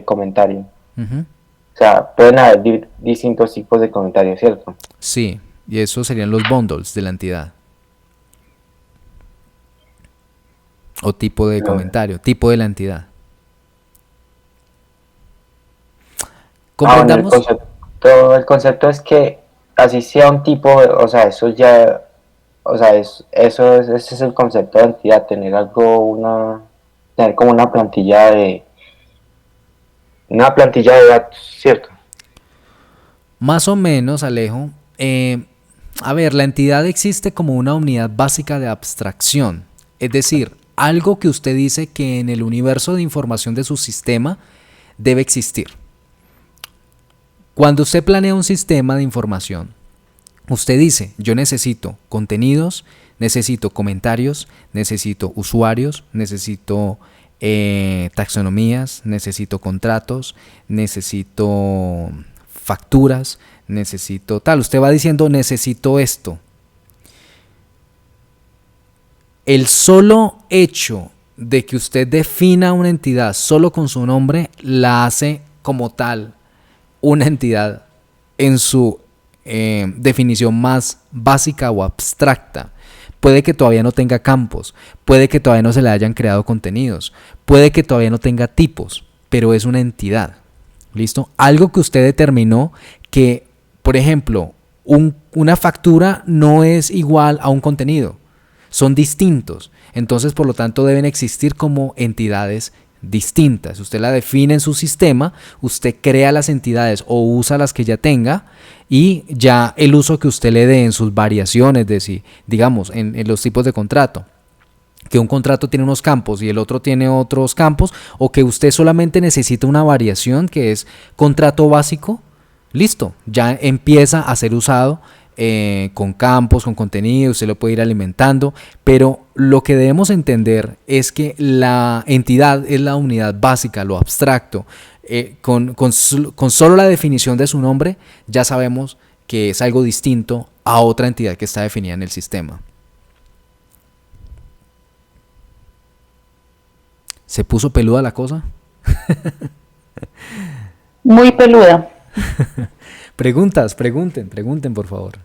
comentario. Ujú. O sea, pueden haber distintos tipos de comentarios, ¿cierto? Sí, y eso serían los bundles de la entidad. O tipo de comentario, tipo de la entidad. Bueno, Comprendamos. el concepto es que así sea un tipo, o sea, eso ya, o sea, ese es el concepto de entidad, tener como una plantilla de datos, ¿cierto? Más o menos, Alejo. A ver, la entidad existe como una unidad básica de abstracción. Es decir, algo que usted dice que en el universo de información de su sistema debe existir. Cuando usted planea un sistema de información, usted dice, yo necesito contenidos, necesito comentarios, necesito usuarios, necesito taxonomías, necesito contratos, necesito facturas, necesito tal. Usted va diciendo, necesito esto. El solo hecho de que usted defina una entidad solo con su nombre la hace como tal una entidad en su definición más básica o abstracta. Puede que todavía no tenga campos, puede que todavía no se le hayan creado contenidos, puede que todavía no tenga tipos, pero es una entidad. ¿Listo? Algo que usted determinó que, por ejemplo, una factura no es igual a un contenido, son distintos. Entonces, por lo tanto, deben existir como entidades distintas. Usted la define en su sistema, usted crea las entidades o usa las que ya tenga y ya el uso que usted le dé en sus variaciones de sí, digamos, en los tipos de contrato, que un contrato tiene unos campos y el otro tiene otros campos, o que usted solamente necesita una variación que es contrato básico, listo, ya empieza a ser usado con campos, con contenido, usted lo puede ir alimentando, pero lo que debemos entender es que la entidad es la unidad básica, lo abstracto. Con solo la definición de su nombre ya sabemos que es algo distinto a otra entidad que está definida en el sistema. ¿Se puso peluda la cosa? Muy peluda. Pregunten por favor.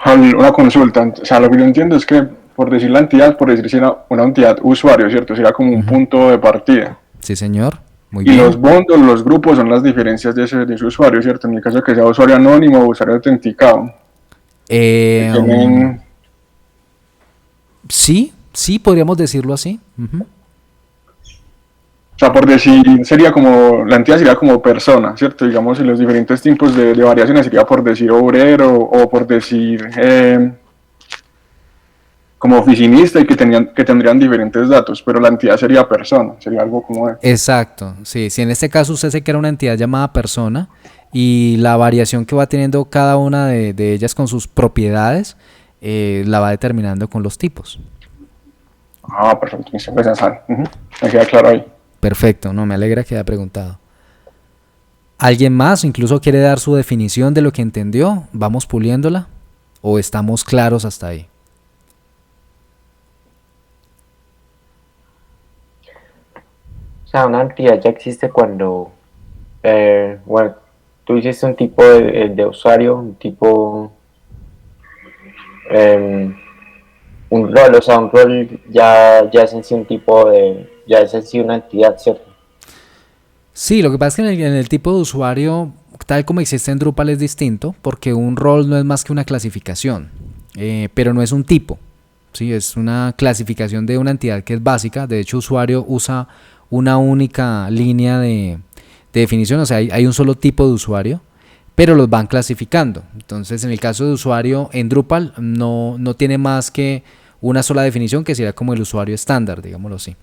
Una consulta, o sea, lo que yo entiendo es que, por decir la entidad, por decir si era una entidad usuario, ¿cierto? Sería como un punto de partida. Sí, señor. Muy Y bien. los bundles, los grupos, son las diferencias de ese usuario, ¿cierto? En el caso de que sea usuario anónimo o usuario autenticado. Sí, podríamos decirlo así. Uh-huh. O sea, por decir, la entidad sería como persona, ¿cierto? Digamos, en los diferentes tipos de variaciones sería por decir obrero o por decir como oficinista y que tendrían diferentes datos, pero la entidad sería persona, sería algo como eso. Exacto, sí. Si en este caso usted se crea una entidad llamada persona y la variación que va teniendo cada una de ellas con sus propiedades, la va determinando con los tipos. Perfecto, me queda claro ahí. Perfecto, no, me alegra que haya preguntado. ¿Alguien más incluso quiere dar su definición de lo que entendió? ¿Vamos puliéndola? ¿O estamos claros hasta ahí? O sea, una entidad ya existe cuando, bueno, tú hiciste un tipo de usuario, un tipo, un rol, o sea, un rol ya es en sí ya es en sí una entidad, ¿cierto? Sí, lo que pasa es que en el tipo de usuario, tal como existe en Drupal, es distinto, porque un rol no es más que una clasificación, pero no es un tipo, ¿sí? Es una clasificación de una entidad que es básica. De hecho, usuario usa una única línea de definición, o sea, hay un solo tipo de usuario, pero los van clasificando. Entonces, en el caso de usuario en Drupal no tiene más que una sola definición, que sería como el usuario estándar, digámoslo así.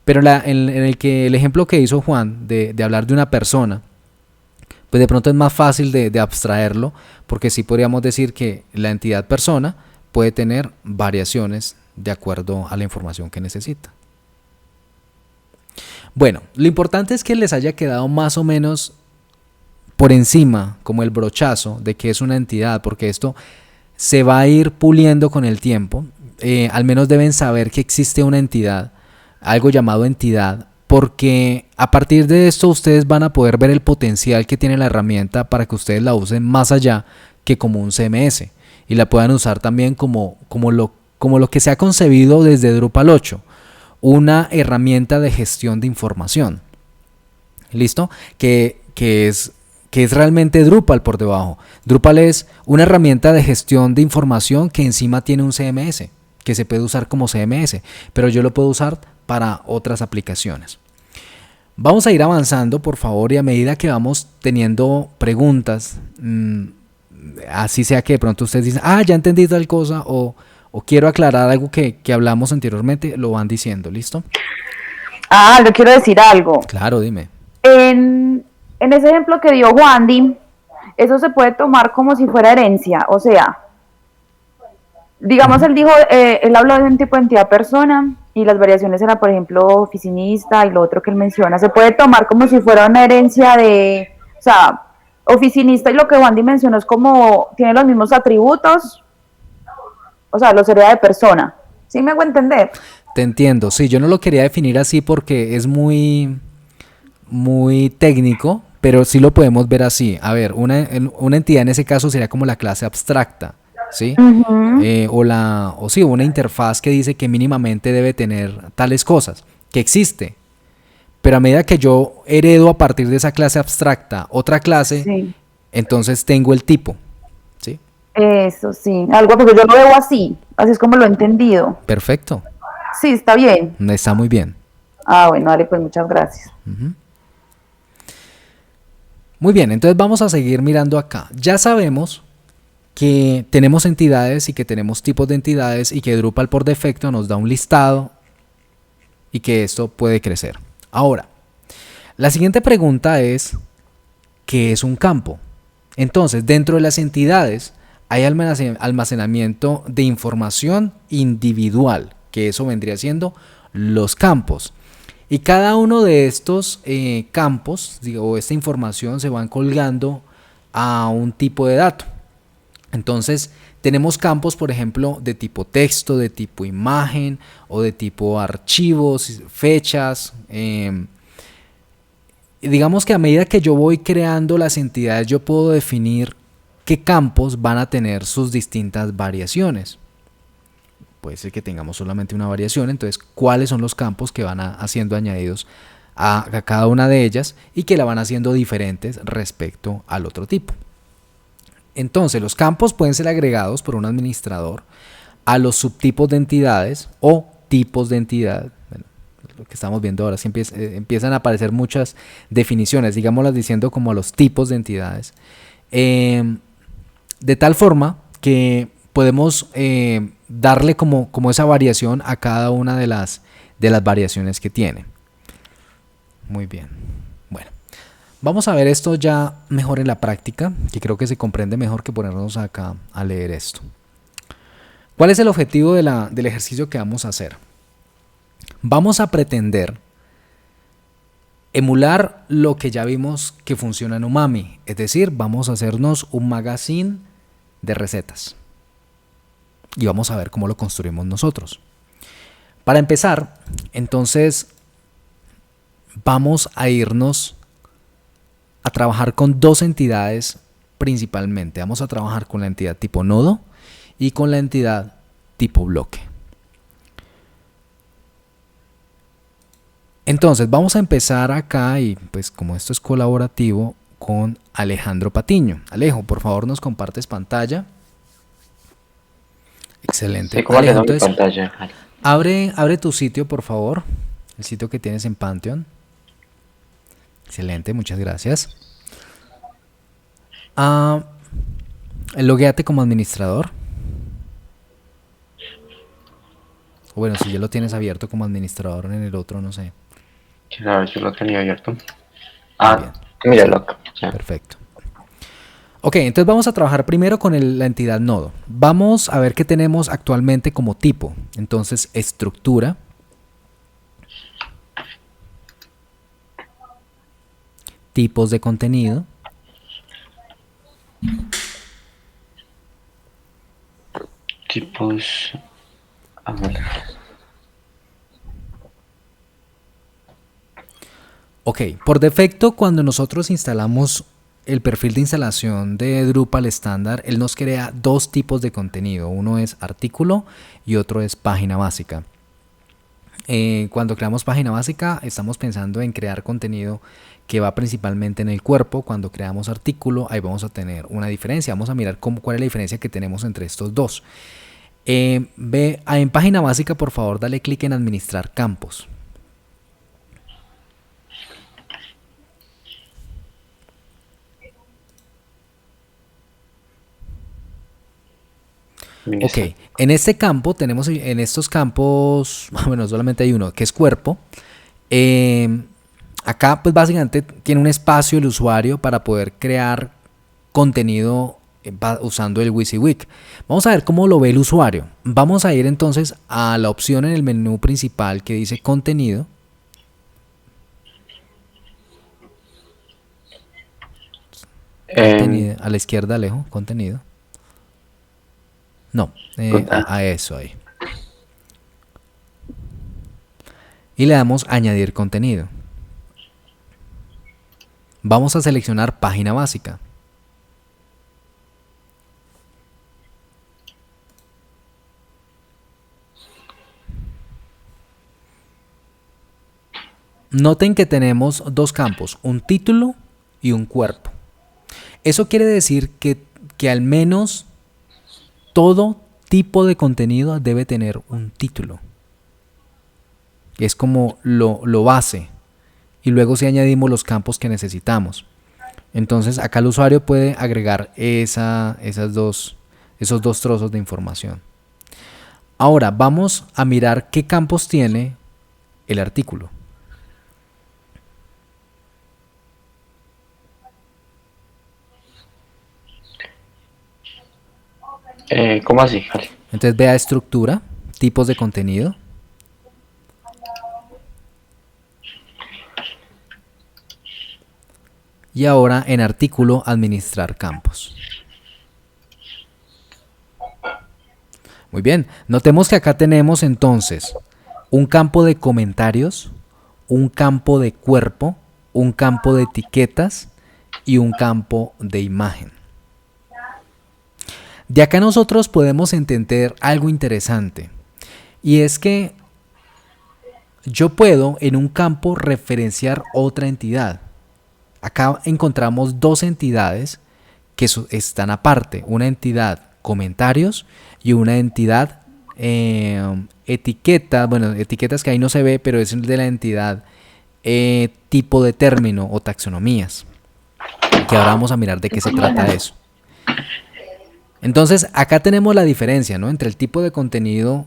Pero el ejemplo que hizo Juan de hablar de una persona, pues de pronto es más fácil de abstraerlo, porque sí podríamos decir que la entidad persona puede tener variaciones de acuerdo a la información que necesita. Bueno, lo importante es que les haya quedado más o menos por encima, como el brochazo de que es una entidad, porque esto se va a ir puliendo con el tiempo. Al menos deben saber que existe una entidad, algo llamado entidad, porque a partir de esto ustedes van a poder ver el potencial que tiene la herramienta para que ustedes la usen más allá que como un CMS, y la puedan usar también como lo que se ha concebido desde Drupal 8, una herramienta de gestión de información. ¿Listo? Que es realmente Drupal por debajo. Drupal es una herramienta de gestión de información que encima tiene un CMS, que se puede usar como CMS, pero yo lo puedo usar para otras aplicaciones. Vamos a ir avanzando, por favor, y a medida que vamos teniendo preguntas, así sea que de pronto ustedes dicen, ya entendí tal cosa, o quiero aclarar algo que hablamos anteriormente, lo van diciendo, ¿listo? Yo quiero decir algo. Claro, dime. En ese ejemplo que dio Wandy, eso se puede tomar como si fuera herencia, o sea, digamos, él habló de un tipo de entidad persona y las variaciones eran, por ejemplo, oficinista y lo otro que él menciona. Se puede tomar como si fuera una herencia o sea, oficinista, y lo que Wandy mencionó es como tiene los mismos atributos, o sea, los hereda de persona. ¿Sí me hago entender? Te entiendo. Sí, yo no lo quería definir así porque es muy técnico, pero sí lo podemos ver así. A ver, una entidad en ese caso sería como la clase abstracta, ¿sí? O una interfaz que dice que mínimamente debe tener tales cosas, que existe. Pero a medida que yo heredo a partir de esa clase abstracta otra clase, Sí. entonces tengo el tipo, ¿sí? Eso sí, algo, porque yo lo veo así es como lo he entendido. Perfecto. Sí, está bien. Está muy bien. Bueno, dale, pues muchas gracias. Muy bien, entonces vamos a seguir mirando acá. Ya sabemos que tenemos entidades y que tenemos tipos de entidades y que Drupal por defecto nos da un listado y que esto puede crecer. Ahora, la siguiente pregunta es, ¿qué es un campo? Entonces, dentro de las entidades hay almacenamiento de información individual, que eso vendría siendo los campos. Y cada uno de estos campos, o esta información, se van colgando a un tipo de dato. Entonces, tenemos campos, por ejemplo, de tipo texto, de tipo imagen, o de tipo archivos, fechas. Digamos que a medida que yo voy creando las entidades, yo puedo definir qué campos van a tener sus distintas variaciones. Puede ser que tengamos solamente una variación, entonces cuáles son los campos que van siendo añadidos a cada una de ellas y que la van haciendo diferentes respecto al otro tipo. Entonces los campos pueden ser agregados por un administrador a los subtipos de entidades o tipos de entidad. Bueno, lo que estamos viendo ahora, sí empiezan a aparecer muchas definiciones, digámoslas diciendo como a los tipos de entidades, de tal forma que podemos darle como esa variación a cada una de las variaciones que tiene. Muy bien. Bueno, vamos a ver esto ya mejor en la práctica, que creo que se comprende mejor que ponernos acá a leer esto. ¿Cuál es el objetivo del ejercicio que vamos a hacer? Vamos a pretender emular lo que ya vimos que funciona en Umami, es decir, vamos a hacernos un magazine de recetas. Y vamos a ver cómo lo construimos nosotros. Para empezar, entonces, vamos a irnos a trabajar con dos entidades principalmente. Vamos a trabajar con la entidad tipo nodo y con la entidad tipo bloque. Entonces, vamos a empezar acá y pues como esto es colaborativo con Alejandro Patiño. Alejo, por favor, nos compartes pantalla. Excelente. Sí, ¿cómo Alejo, le doy entonces, pantalla? abre tu sitio, por favor, el sitio que tienes en Pantheon. Excelente, muchas gracias. Loguéate como administrador. Bueno, si ya lo tienes abierto como administrador en el otro, no sé. Claro, yo lo tenía abierto. Bien. Míralo. Ya. Perfecto. Ok, entonces vamos a trabajar primero con la entidad nodo. Vamos a ver qué tenemos actualmente como tipo. Entonces, estructura. Tipos de contenido. Tipos. A ver. Ok, por defecto cuando nosotros instalamos el perfil de instalación de Drupal estándar, él nos crea dos tipos de contenido. Uno es artículo y otro es página básica. Cuando creamos página básica estamos pensando en crear contenido que va principalmente en el cuerpo. Cuando creamos artículo, ahí vamos a tener una diferencia. Vamos a mirar cuál es la diferencia que tenemos entre estos dos. En página básica, por favor, dale clic en administrar campos. Ok, en este campo tenemos, en estos campos, bueno, solamente hay uno, que es cuerpo. Acá pues básicamente tiene un espacio el usuario para poder crear contenido usando el WYSIWYG. Vamos a ver cómo lo ve el usuario. Vamos a ir entonces a la opción en el menú principal que dice contenido. Contenido, a la izquierda, Alejo, contenido. No, a eso ahí. Y le damos añadir contenido. Vamos a seleccionar página básica. Noten que tenemos dos campos, un título y un cuerpo. Eso quiere decir que al menos todo tipo de contenido debe tener un título. Es como lo base. Y luego si añadimos los campos que necesitamos. Entonces acá el usuario puede agregar esos dos trozos de información. Ahora vamos a mirar qué campos tiene el artículo. ¿Cómo así? Entonces vea estructura, tipos de contenido. Y ahora en artículo administrar campos. Muy bien, notemos que acá tenemos entonces un campo de comentarios, un campo de cuerpo, un campo de etiquetas y un campo de imagen. De acá nosotros podemos entender algo interesante, y es que yo puedo en un campo referenciar otra entidad. Acá encontramos dos entidades que están aparte, una entidad comentarios y una entidad etiquetas, bueno, etiquetas que ahí no se ve, pero es de la entidad tipo de término o taxonomías, que ahora vamos a mirar de qué se trata eso. Entonces acá tenemos la diferencia, ¿no?, entre el tipo de contenido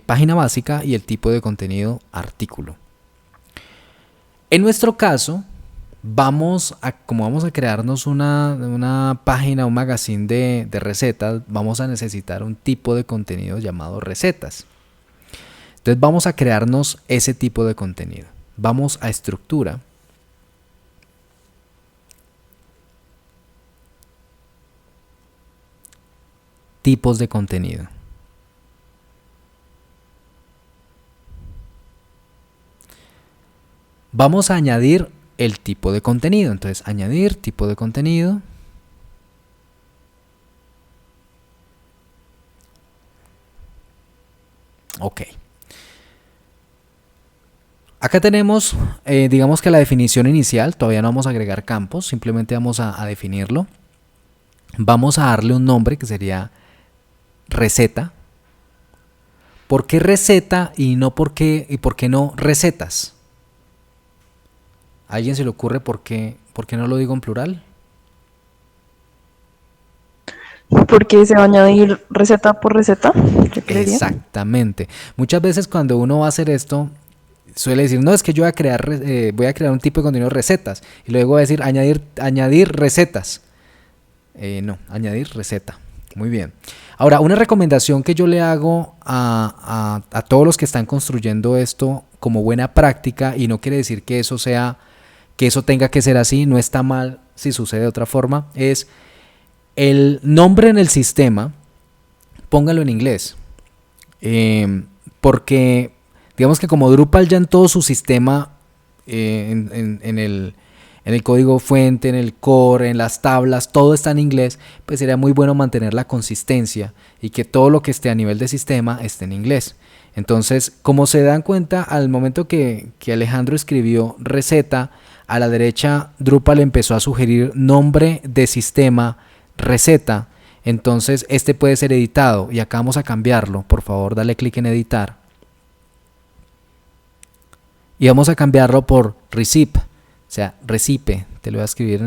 página básica y el tipo de contenido artículo. En nuestro caso, como vamos a crearnos una página, un magazine de recetas, vamos a necesitar un tipo de contenido llamado recetas. Entonces vamos a crearnos ese tipo de contenido. Vamos a estructura. Tipos de contenido. Vamos a añadir el tipo de contenido. Entonces, añadir tipo de contenido. Ok. Acá tenemos, digamos que la definición inicial. Todavía no vamos a agregar campos, simplemente vamos a definirlo. Vamos a darle un nombre que sería receta. ¿Por qué receta y por qué no recetas? ¿A alguien se le ocurre por qué no lo digo en plural? Porque se va a añadir receta por receta, yo creería. Exactamente. Muchas veces cuando uno va a hacer esto, suele decir, no, es que yo voy a crear un tipo de contenido de recetas. Y luego voy a decir, añadir recetas. No, añadir receta. Muy bien. Ahora, una recomendación que yo le hago a todos los que están construyendo esto como buena práctica, y no quiere decir que eso tenga que ser así, no está mal si sucede de otra forma, es el nombre en el sistema, póngalo en inglés. Porque digamos que como Drupal ya en todo su sistema, en el código fuente, en el core, en las tablas, todo está en inglés, pues sería muy bueno mantener la consistencia y que todo lo que esté a nivel de sistema esté en inglés. Entonces, como se dan cuenta, al momento que Alejandro escribió receta, a la derecha Drupal empezó a sugerir nombre de sistema, receta. Entonces este puede ser editado y acá vamos a cambiarlo. Por favor, dale clic en editar y vamos a cambiarlo por recipe, o sea, recipe. Te lo voy a escribir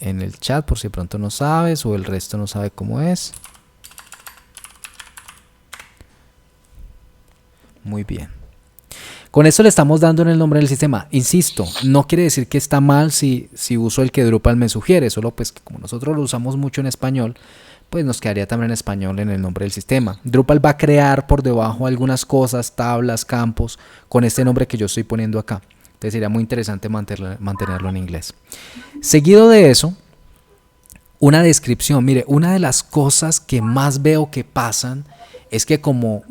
en el chat por si de pronto no sabes o el resto no sabe cómo es. Muy bien. Con esto le estamos dando en el nombre del sistema. Insisto, no quiere decir que está mal si uso el que Drupal me sugiere, solo pues como nosotros lo usamos mucho en español, pues nos quedaría también en español en el nombre del sistema. Drupal va a crear por debajo algunas cosas, tablas, campos, con este nombre que yo estoy poniendo acá. Entonces sería muy interesante mantenerlo en inglés. Seguido de eso, una descripción. Mire, una de las cosas que más veo que pasan es que como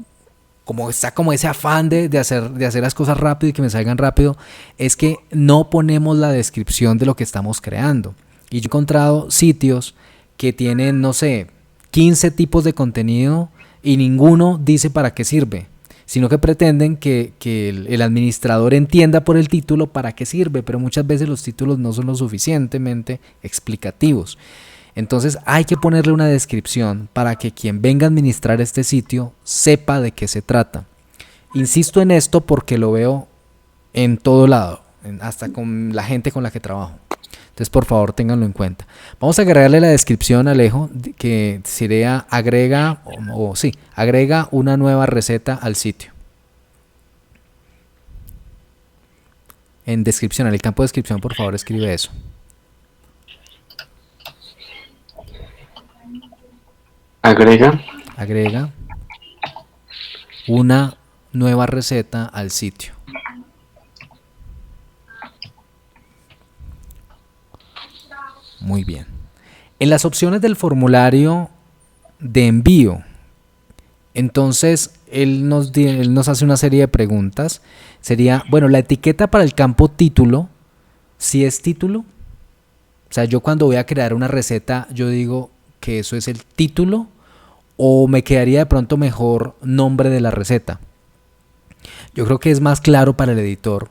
está como ese afán de hacer las cosas rápido y que me salgan rápido, es que no ponemos la descripción de lo que estamos creando. Y yo he encontrado sitios que tienen, no sé, 15 tipos de contenido y ninguno dice para qué sirve, sino que pretenden que el administrador entienda por el título para qué sirve, pero muchas veces los títulos no son lo suficientemente explicativos. Entonces hay que ponerle una descripción para que quien venga a administrar este sitio sepa de qué se trata. Insisto en esto porque lo veo en todo lado, hasta con la gente con la que trabajo. Entonces por favor ténganlo en cuenta. Vamos a agregarle la descripción, Alejo, que sería agrega una nueva receta al sitio. En descripción, en el campo de descripción, por favor escribe eso. Agrega una nueva receta al sitio. Muy bien. En las opciones del formulario de envío, entonces él nos hace una serie de preguntas. Sería, bueno, la etiqueta para el campo título, ¿sí es título? O sea, yo cuando voy a crear una receta, yo digo que eso es el título, o me quedaría de pronto mejor nombre de la receta. Yo creo que es más claro para el editor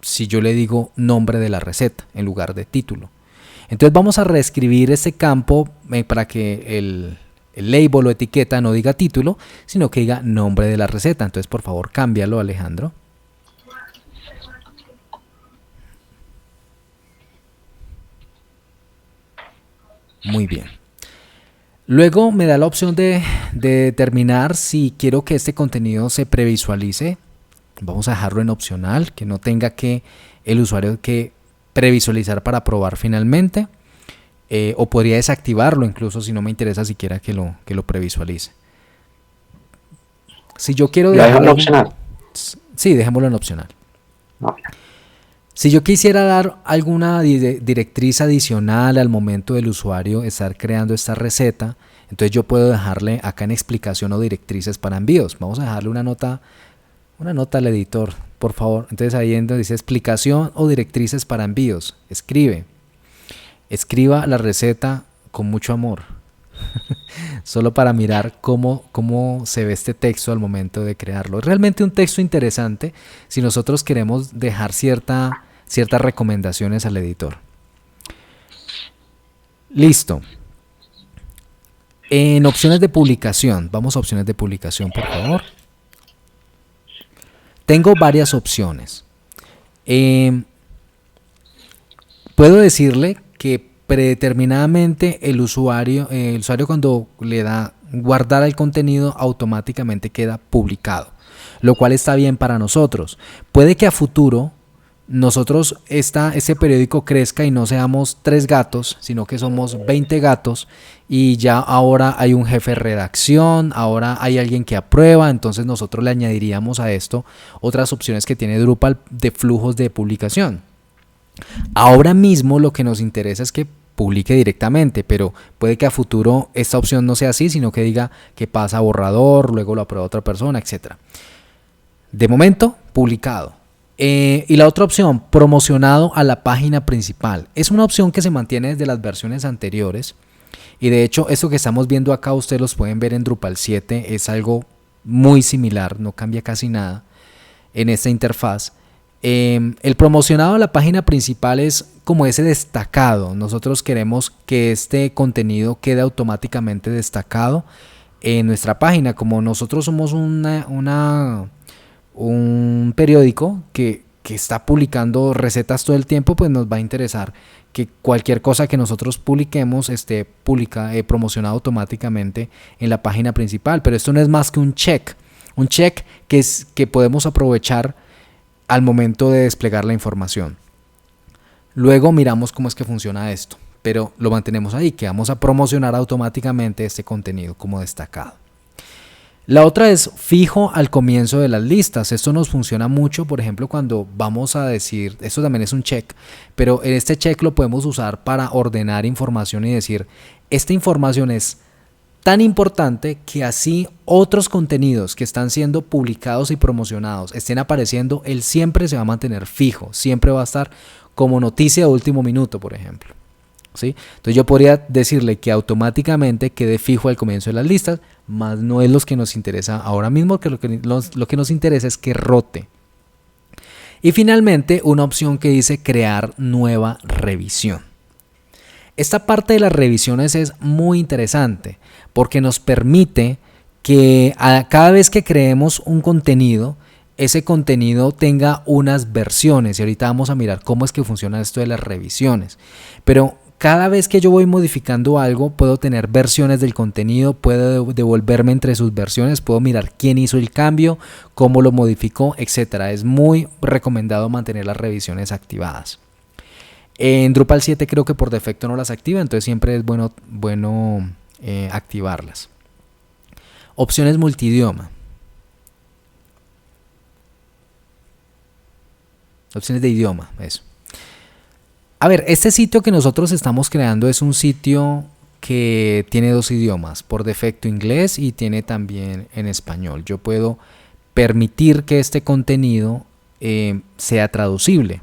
si yo le digo nombre de la receta en lugar de título. Entonces vamos a reescribir ese campo para que el label o etiqueta no diga título, sino que diga nombre de la receta. Entonces por favor cámbialo, Alejandro. Muy bien. Luego me da la opción de determinar si quiero que este contenido se previsualice. Vamos a dejarlo en opcional, que no tenga que el usuario que previsualizar para probar finalmente. O podría desactivarlo incluso si no me interesa siquiera que lo previsualice. Si yo quiero dejarlo en opcional. Sí, dejémoslo en opcional. No. Si yo quisiera dar alguna directriz adicional al momento del usuario estar creando esta receta, entonces yo puedo dejarle acá en explicación o directrices para envíos. Vamos a dejarle una nota al editor, por favor. Entonces ahí en donde dice explicación o directrices para envíos, escriba la receta con mucho amor. Solo para mirar cómo se ve este texto al momento de crearlo. Es realmente un texto interesante si nosotros queremos dejar ciertas recomendaciones al editor. Listo. En opciones de publicación, vamos a opciones de publicación, por favor. Tengo varias opciones. Puedo decirle que predeterminadamente el usuario cuando le da guardar el contenido automáticamente queda publicado, lo cual está bien para nosotros. Puede que a futuro nosotros ese periódico crezca y no seamos 3 gatos, sino que somos 20 gatos y ya ahora hay un jefe de redacción, ahora hay alguien que aprueba, entonces nosotros le añadiríamos a esto otras opciones que tiene Drupal de flujos de publicación. Ahora mismo lo que nos interesa es que publique directamente, pero puede que a futuro esta opción no sea así, sino que diga que pasa a borrador, luego lo aprueba otra persona, etc. De momento, publicado. Y la otra opción, promocionado a la página principal. Es una opción que se mantiene desde las versiones anteriores. Y de hecho, esto que estamos viendo acá, ustedes los pueden ver en Drupal 7, es algo muy similar, no cambia casi nada en esta interfaz. El promocionado a la página principal es como ese destacado. Nosotros queremos que este contenido quede automáticamente destacado en nuestra página. Como nosotros somos un periódico que está publicando recetas todo el tiempo, pues nos va a interesar que cualquier cosa que nosotros publiquemos esté promocionado automáticamente en la página principal. Pero esto no es más que un check que podemos aprovechar al momento de desplegar la información. Luego miramos cómo es que funciona esto, pero lo mantenemos ahí, que vamos a promocionar automáticamente este contenido como destacado. La otra es fijo al comienzo de las listas. Esto nos funciona mucho, por ejemplo, cuando vamos a decir, esto también es un check, pero en este check lo podemos usar para ordenar información y decir, esta información es tan importante que así otros contenidos que están siendo publicados y promocionados estén apareciendo, él siempre se va a mantener fijo, siempre va a estar como noticia de último minuto, por ejemplo. ¿Sí? Entonces yo podría decirle que automáticamente quede fijo al comienzo de las listas, más no es lo que nos interesa ahora mismo, que lo que nos interesa es que rote. Y finalmente una opción que dice crear nueva revisión. Esta parte de las revisiones es muy interesante porque nos permite que cada vez que creemos un contenido, ese contenido tenga unas versiones. Y ahorita vamos a mirar cómo es que funciona esto de las revisiones. Pero cada vez que yo voy modificando algo, puedo tener versiones del contenido, puedo devolverme entre sus versiones, puedo mirar quién hizo el cambio, cómo lo modificó, etc. Es muy recomendado mantener las revisiones activadas. En Drupal 7 creo que por defecto no las activa, entonces siempre es bueno activarlas. Opciones multidioma. Opciones de idioma, eso. A ver, este sitio que nosotros estamos creando es un sitio que tiene 2 idiomas, por defecto inglés y tiene también en español. Yo puedo permitir que este contenido sea traducible.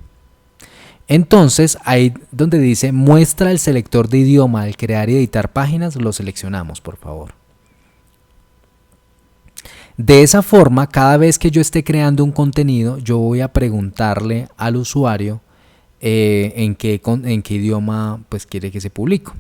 Entonces, ahí donde dice muestra el selector de idioma al crear y editar páginas, lo seleccionamos, por favor. De esa forma, cada vez que yo esté creando un contenido, yo voy a preguntarle al usuario en qué idioma pues quiere que se publique.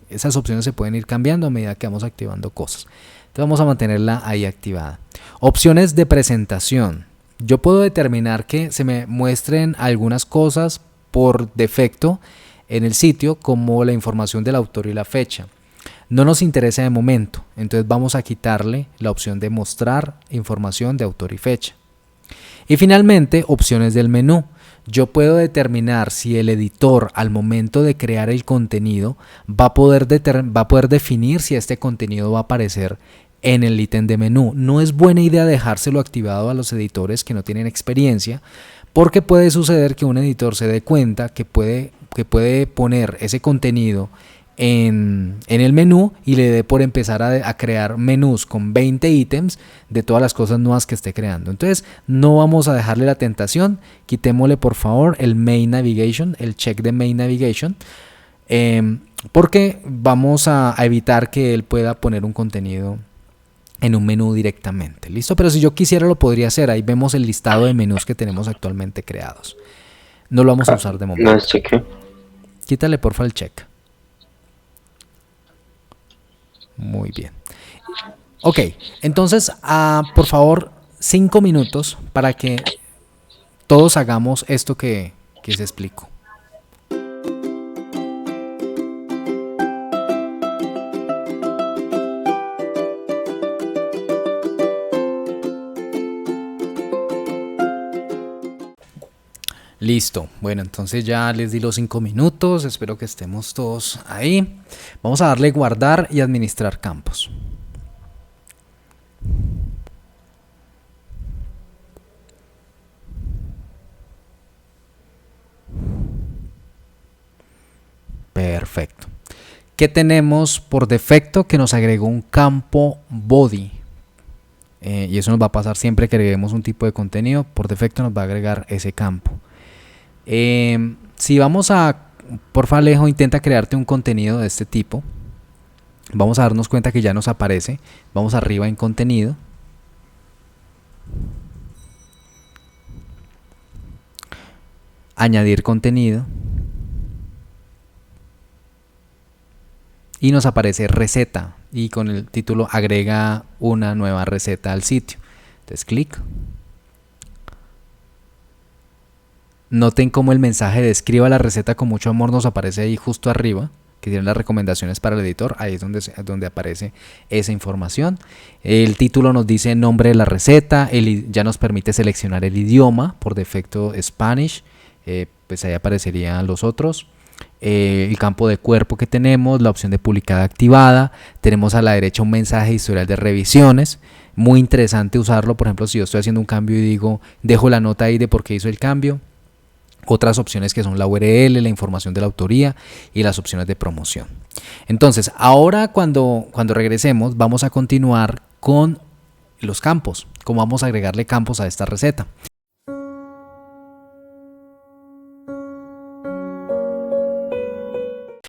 Esas opciones se pueden ir cambiando a medida que vamos activando cosas. Entonces vamos a mantenerla ahí activada. Opciones de presentación. Yo puedo determinar que se me muestren algunas cosas por defecto en el sitio, como la información del autor y la fecha. No nos interesa de momento, entonces vamos a quitarle la opción de mostrar información de autor y fecha. Y finalmente, opciones del menú. Yo puedo determinar si el editor al momento de crear el contenido va a poder definir si este contenido va a aparecer en el ítem de menú. No es buena idea dejárselo activado a los editores que no tienen experiencia, porque puede suceder que un editor se dé cuenta que puede poner ese contenido en el menú y le dé por empezar a crear menús con 20 ítems de todas las cosas nuevas que esté creando. Entonces no vamos a dejarle la tentación, quitémosle por favor el Main Navigation, el check de Main Navigation, porque vamos a evitar que él pueda poner un contenido en un menú directamente. ¿Listo? Pero si yo quisiera lo podría hacer. Ahí vemos el listado de menús que tenemos actualmente creados. No lo vamos a usar de momento. No es cheque. Quítale porfa el check. Muy bien. Ok, entonces por favor 5 minutos para que todos hagamos esto que les explico. Listo, bueno, entonces ya les di los 5 minutos, espero que estemos todos ahí. Vamos a darle guardar y administrar campos. Perfecto. ¿Qué tenemos por defecto? Que nos agregó un campo body. Y eso nos va a pasar siempre que agreguemos un tipo de contenido. Por defecto nos va a agregar ese campo. Si vamos a, porfa Alejo, intenta crearte un contenido de este tipo. Vamos a darnos cuenta que ya nos aparece. Vamos arriba en contenido. Añadir contenido. Y nos aparece receta. Y con el título agrega una nueva receta al sitio. Entonces clic. Noten cómo el mensaje de escriba la receta con mucho amor nos aparece ahí justo arriba, que tienen las recomendaciones para el editor. Ahí es donde aparece esa información. El título nos dice nombre de la receta, ya nos permite seleccionar el idioma, por defecto Spanish, pues ahí aparecerían los otros. El campo de cuerpo que tenemos, la opción de publicada activada, tenemos a la derecha un mensaje historial de revisiones, muy interesante usarlo. Por ejemplo, si yo estoy haciendo un cambio y digo, dejo la nota ahí de por qué hizo el cambio. Otras opciones que son la URL, la información de la autoría y las opciones de promoción. Entonces, ahora cuando regresemos, vamos a continuar con los campos. Cómo vamos a agregarle campos a esta receta.